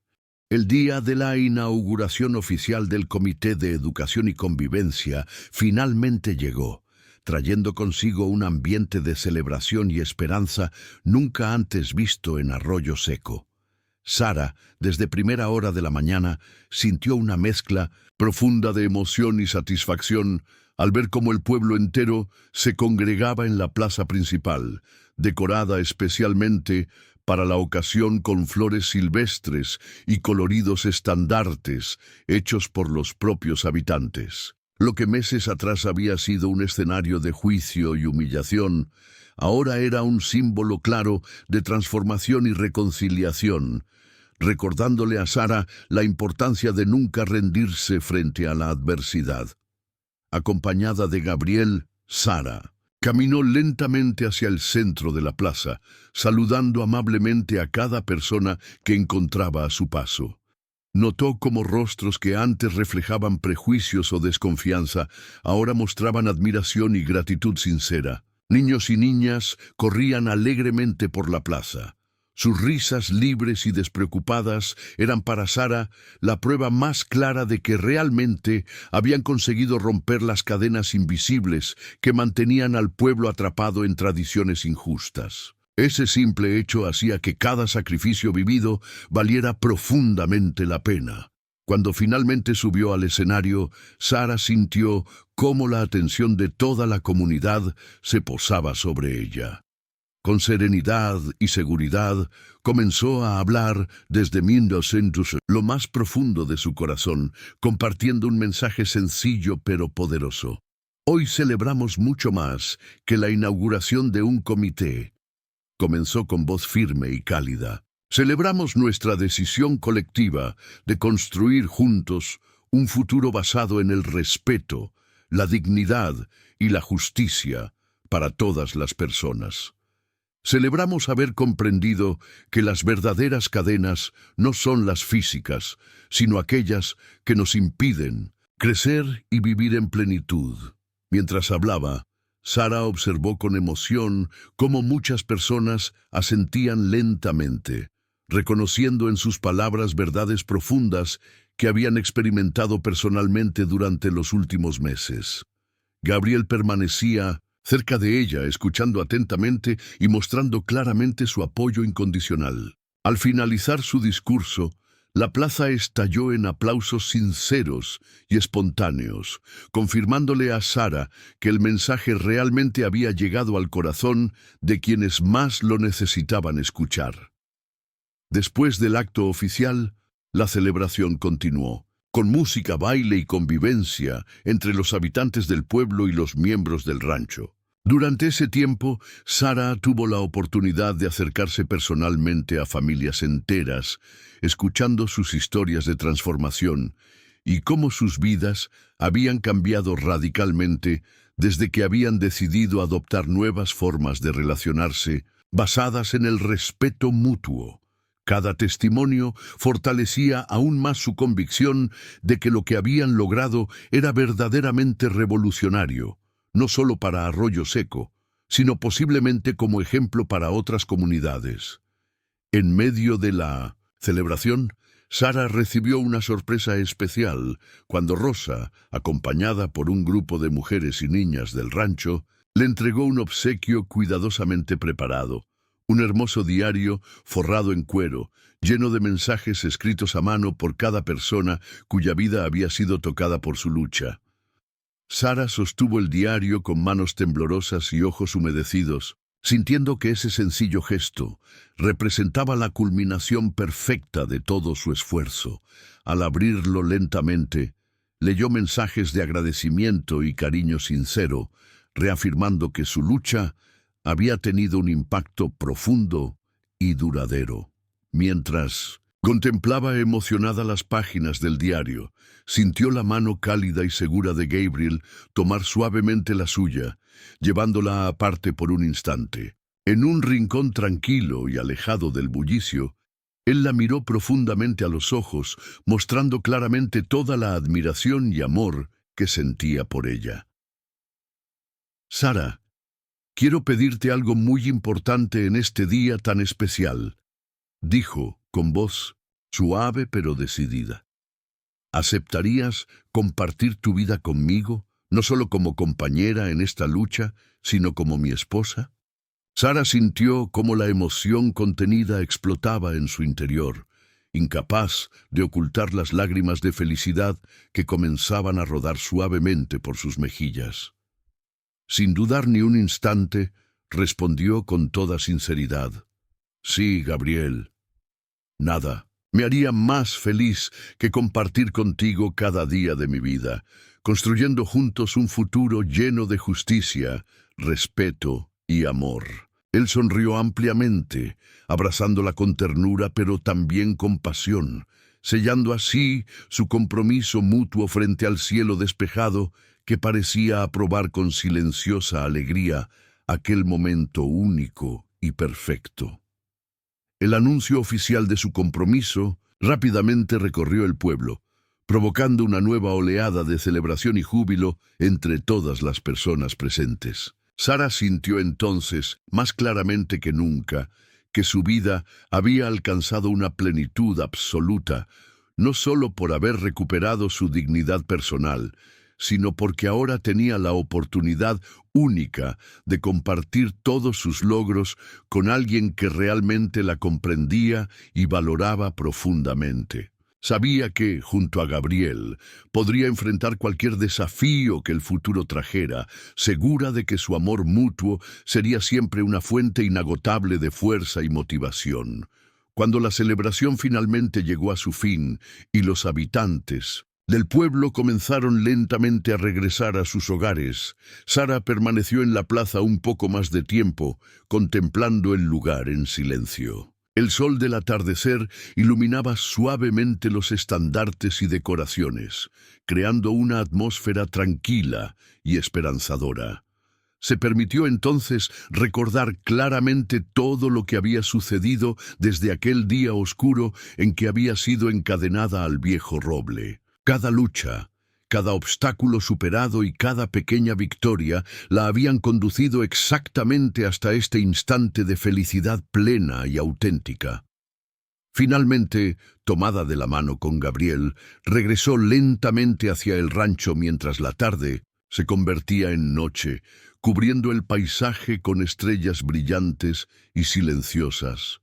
El día de la inauguración oficial del Comité de Educación y Convivencia finalmente llegó, trayendo consigo un ambiente de celebración y esperanza nunca antes visto en Arroyo Seco. Sara, desde primera hora de la mañana, sintió una mezcla profunda de emoción y satisfacción al ver cómo el pueblo entero se congregaba en la plaza principal, decorada especialmente para la ocasión con flores silvestres y coloridos estandartes hechos por los propios habitantes. Lo que meses atrás había sido un escenario de juicio y humillación, ahora era un símbolo claro de transformación y reconciliación, recordándole a Sara la importancia de nunca rendirse frente a la adversidad. Acompañada de Gabriel, Sara caminó lentamente hacia el centro de la plaza, saludando amablemente a cada persona que encontraba a su paso. Notó cómo rostros que antes reflejaban prejuicios o desconfianza, ahora mostraban admiración y gratitud sincera. Niños y niñas corrían alegremente por la plaza. Sus risas libres y despreocupadas eran para Sara la prueba más clara de que realmente habían conseguido romper las cadenas invisibles que mantenían al pueblo atrapado en tradiciones injustas. Ese simple hecho hacía que cada sacrificio vivido valiera profundamente la pena. Cuando finalmente subió al escenario, Sara sintió cómo la atención de toda la comunidad se posaba sobre ella. Con serenidad y seguridad, comenzó a hablar desde lo más profundo de su corazón, compartiendo un mensaje sencillo pero poderoso. Hoy celebramos mucho más que la inauguración de un comité. Comenzó con voz firme y cálida. Celebramos nuestra decisión colectiva de construir juntos un futuro basado en el respeto, la dignidad y la justicia para todas las personas. Celebramos haber comprendido que las verdaderas cadenas no son las físicas, sino aquellas que nos impiden crecer y vivir en plenitud. Mientras hablaba, Sara observó con emoción cómo muchas personas asentían lentamente, reconociendo en sus palabras verdades profundas que habían experimentado personalmente durante los últimos meses. Gabriel permanecía cerca de ella, escuchando atentamente y mostrando claramente su apoyo incondicional. Al finalizar su discurso, la plaza estalló en aplausos sinceros y espontáneos, confirmándole a Sara que el mensaje realmente había llegado al corazón de quienes más lo necesitaban escuchar. Después del acto oficial, la celebración continuó, con música, baile y convivencia entre los habitantes del pueblo y los miembros del rancho. Durante ese tiempo, Sara tuvo la oportunidad de acercarse personalmente a familias enteras, escuchando sus historias de transformación y cómo sus vidas habían cambiado radicalmente desde que habían decidido adoptar nuevas formas de relacionarse basadas en el respeto mutuo. Cada testimonio fortalecía aún más su convicción de que lo que habían logrado era verdaderamente revolucionario, no solo para Arroyo Seco, sino posiblemente como ejemplo para otras comunidades. En medio de la celebración, Sara recibió una sorpresa especial cuando Rosa, acompañada por un grupo de mujeres y niñas del rancho, le entregó un obsequio cuidadosamente preparado, un hermoso diario forrado en cuero, lleno de mensajes escritos a mano por cada persona cuya vida había sido tocada por su lucha. Sara sostuvo el diario con manos temblorosas y ojos humedecidos, sintiendo que ese sencillo gesto representaba la culminación perfecta de todo su esfuerzo. Al abrirlo lentamente, leyó mensajes de agradecimiento y cariño sincero, reafirmando que su lucha había tenido un impacto profundo y duradero. Mientras contemplaba emocionada las páginas del diario, sintió la mano cálida y segura de Gabriel tomar suavemente la suya, llevándola aparte por un instante. En un rincón tranquilo y alejado del bullicio, él la miró profundamente a los ojos, mostrando claramente toda la admiración y amor que sentía por ella. «Sara, quiero pedirte algo muy importante en este día tan especial», dijo con voz suave pero decidida. «¿Aceptarías compartir tu vida conmigo, no solo como compañera en esta lucha, sino como mi esposa?» Sara sintió cómo la emoción contenida explotaba en su interior, incapaz de ocultar las lágrimas de felicidad que comenzaban a rodar suavemente por sus mejillas. Sin dudar ni un instante, respondió con toda sinceridad: «Sí, Gabriel. Nada me haría más feliz que compartir contigo cada día de mi vida, construyendo juntos un futuro lleno de justicia, respeto y amor». Él sonrió ampliamente, abrazándola con ternura pero también con pasión, sellando así su compromiso mutuo frente al cielo despejado que parecía aprobar con silenciosa alegría aquel momento único y perfecto. El anuncio oficial de su compromiso rápidamente recorrió el pueblo, provocando una nueva oleada de celebración y júbilo entre todas las personas presentes. Sara sintió entonces, más claramente que nunca, que su vida había alcanzado una plenitud absoluta, no solo por haber recuperado su dignidad personal, sino porque ahora tenía la oportunidad única de compartir todos sus logros con alguien que realmente la comprendía y valoraba profundamente. Sabía que, junto a Gabriel, podría enfrentar cualquier desafío que el futuro trajera, segura de que su amor mutuo sería siempre una fuente inagotable de fuerza y motivación. Cuando la celebración finalmente llegó a su fin y los habitantes del pueblo comenzaron lentamente a regresar a sus hogares, Sara permaneció en la plaza un poco más de tiempo, contemplando el lugar en silencio. El sol del atardecer iluminaba suavemente los estandartes y decoraciones, creando una atmósfera tranquila y esperanzadora. Se permitió entonces recordar claramente todo lo que había sucedido desde aquel día oscuro en que había sido encadenada al viejo roble. Cada lucha, cada obstáculo superado y cada pequeña victoria la habían conducido exactamente hasta este instante de felicidad plena y auténtica. Finalmente, tomada de la mano con Gabriel, regresó lentamente hacia el rancho mientras la tarde se convertía en noche, cubriendo el paisaje con estrellas brillantes y silenciosas.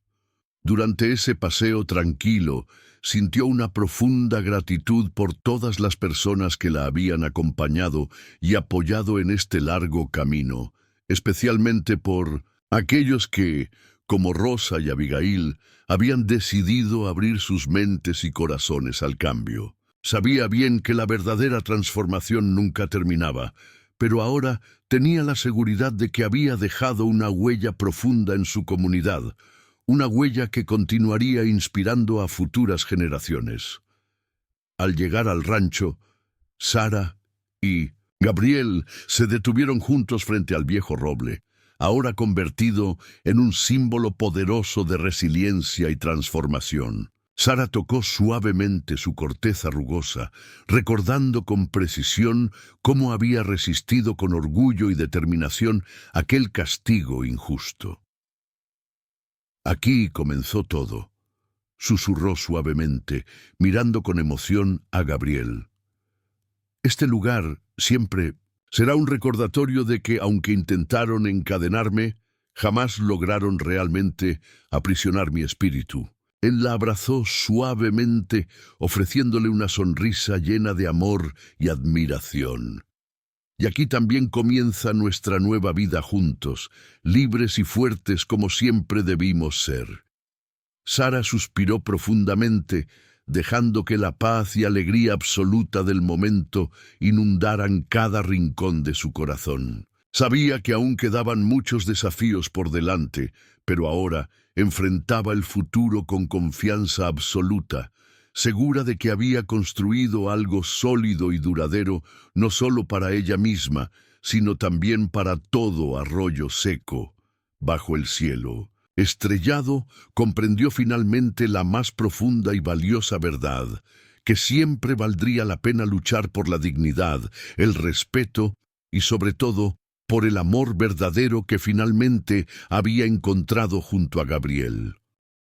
Durante ese paseo tranquilo, sintió una profunda gratitud por todas las personas que la habían acompañado y apoyado en este largo camino, especialmente por aquellos que, como Rosa y Abigail, habían decidido abrir sus mentes y corazones al cambio. Sabía bien que la verdadera transformación nunca terminaba, pero ahora tenía la seguridad de que había dejado una huella profunda en su comunidad, una huella que continuaría inspirando a futuras generaciones. Al llegar al rancho, Sara y Gabriel se detuvieron juntos frente al viejo roble, ahora convertido en un símbolo poderoso de resiliencia y transformación. Sara tocó suavemente su corteza rugosa, recordando con precisión cómo había resistido con orgullo y determinación aquel castigo injusto. «Aquí comenzó todo», susurró suavemente, mirando con emoción a Gabriel. «Este lugar siempre será un recordatorio de que, aunque intentaron encadenarme, jamás lograron realmente aprisionar mi espíritu». Él la abrazó suavemente, ofreciéndole una sonrisa llena de amor y admiración. «Y aquí también comienza nuestra nueva vida juntos, libres y fuertes como siempre debimos ser». Sara suspiró profundamente, dejando que la paz y alegría absoluta del momento inundaran cada rincón de su corazón. Sabía que aún quedaban muchos desafíos por delante, pero ahora enfrentaba el futuro con confianza absoluta, segura de que había construido algo sólido y duradero no solo para ella misma, sino también para todo Arroyo Seco, bajo el cielo. Estrellado, comprendió finalmente la más profunda y valiosa verdad, que siempre valdría la pena luchar por la dignidad, el respeto y sobre todo por el amor verdadero que finalmente había encontrado junto a Gabriel.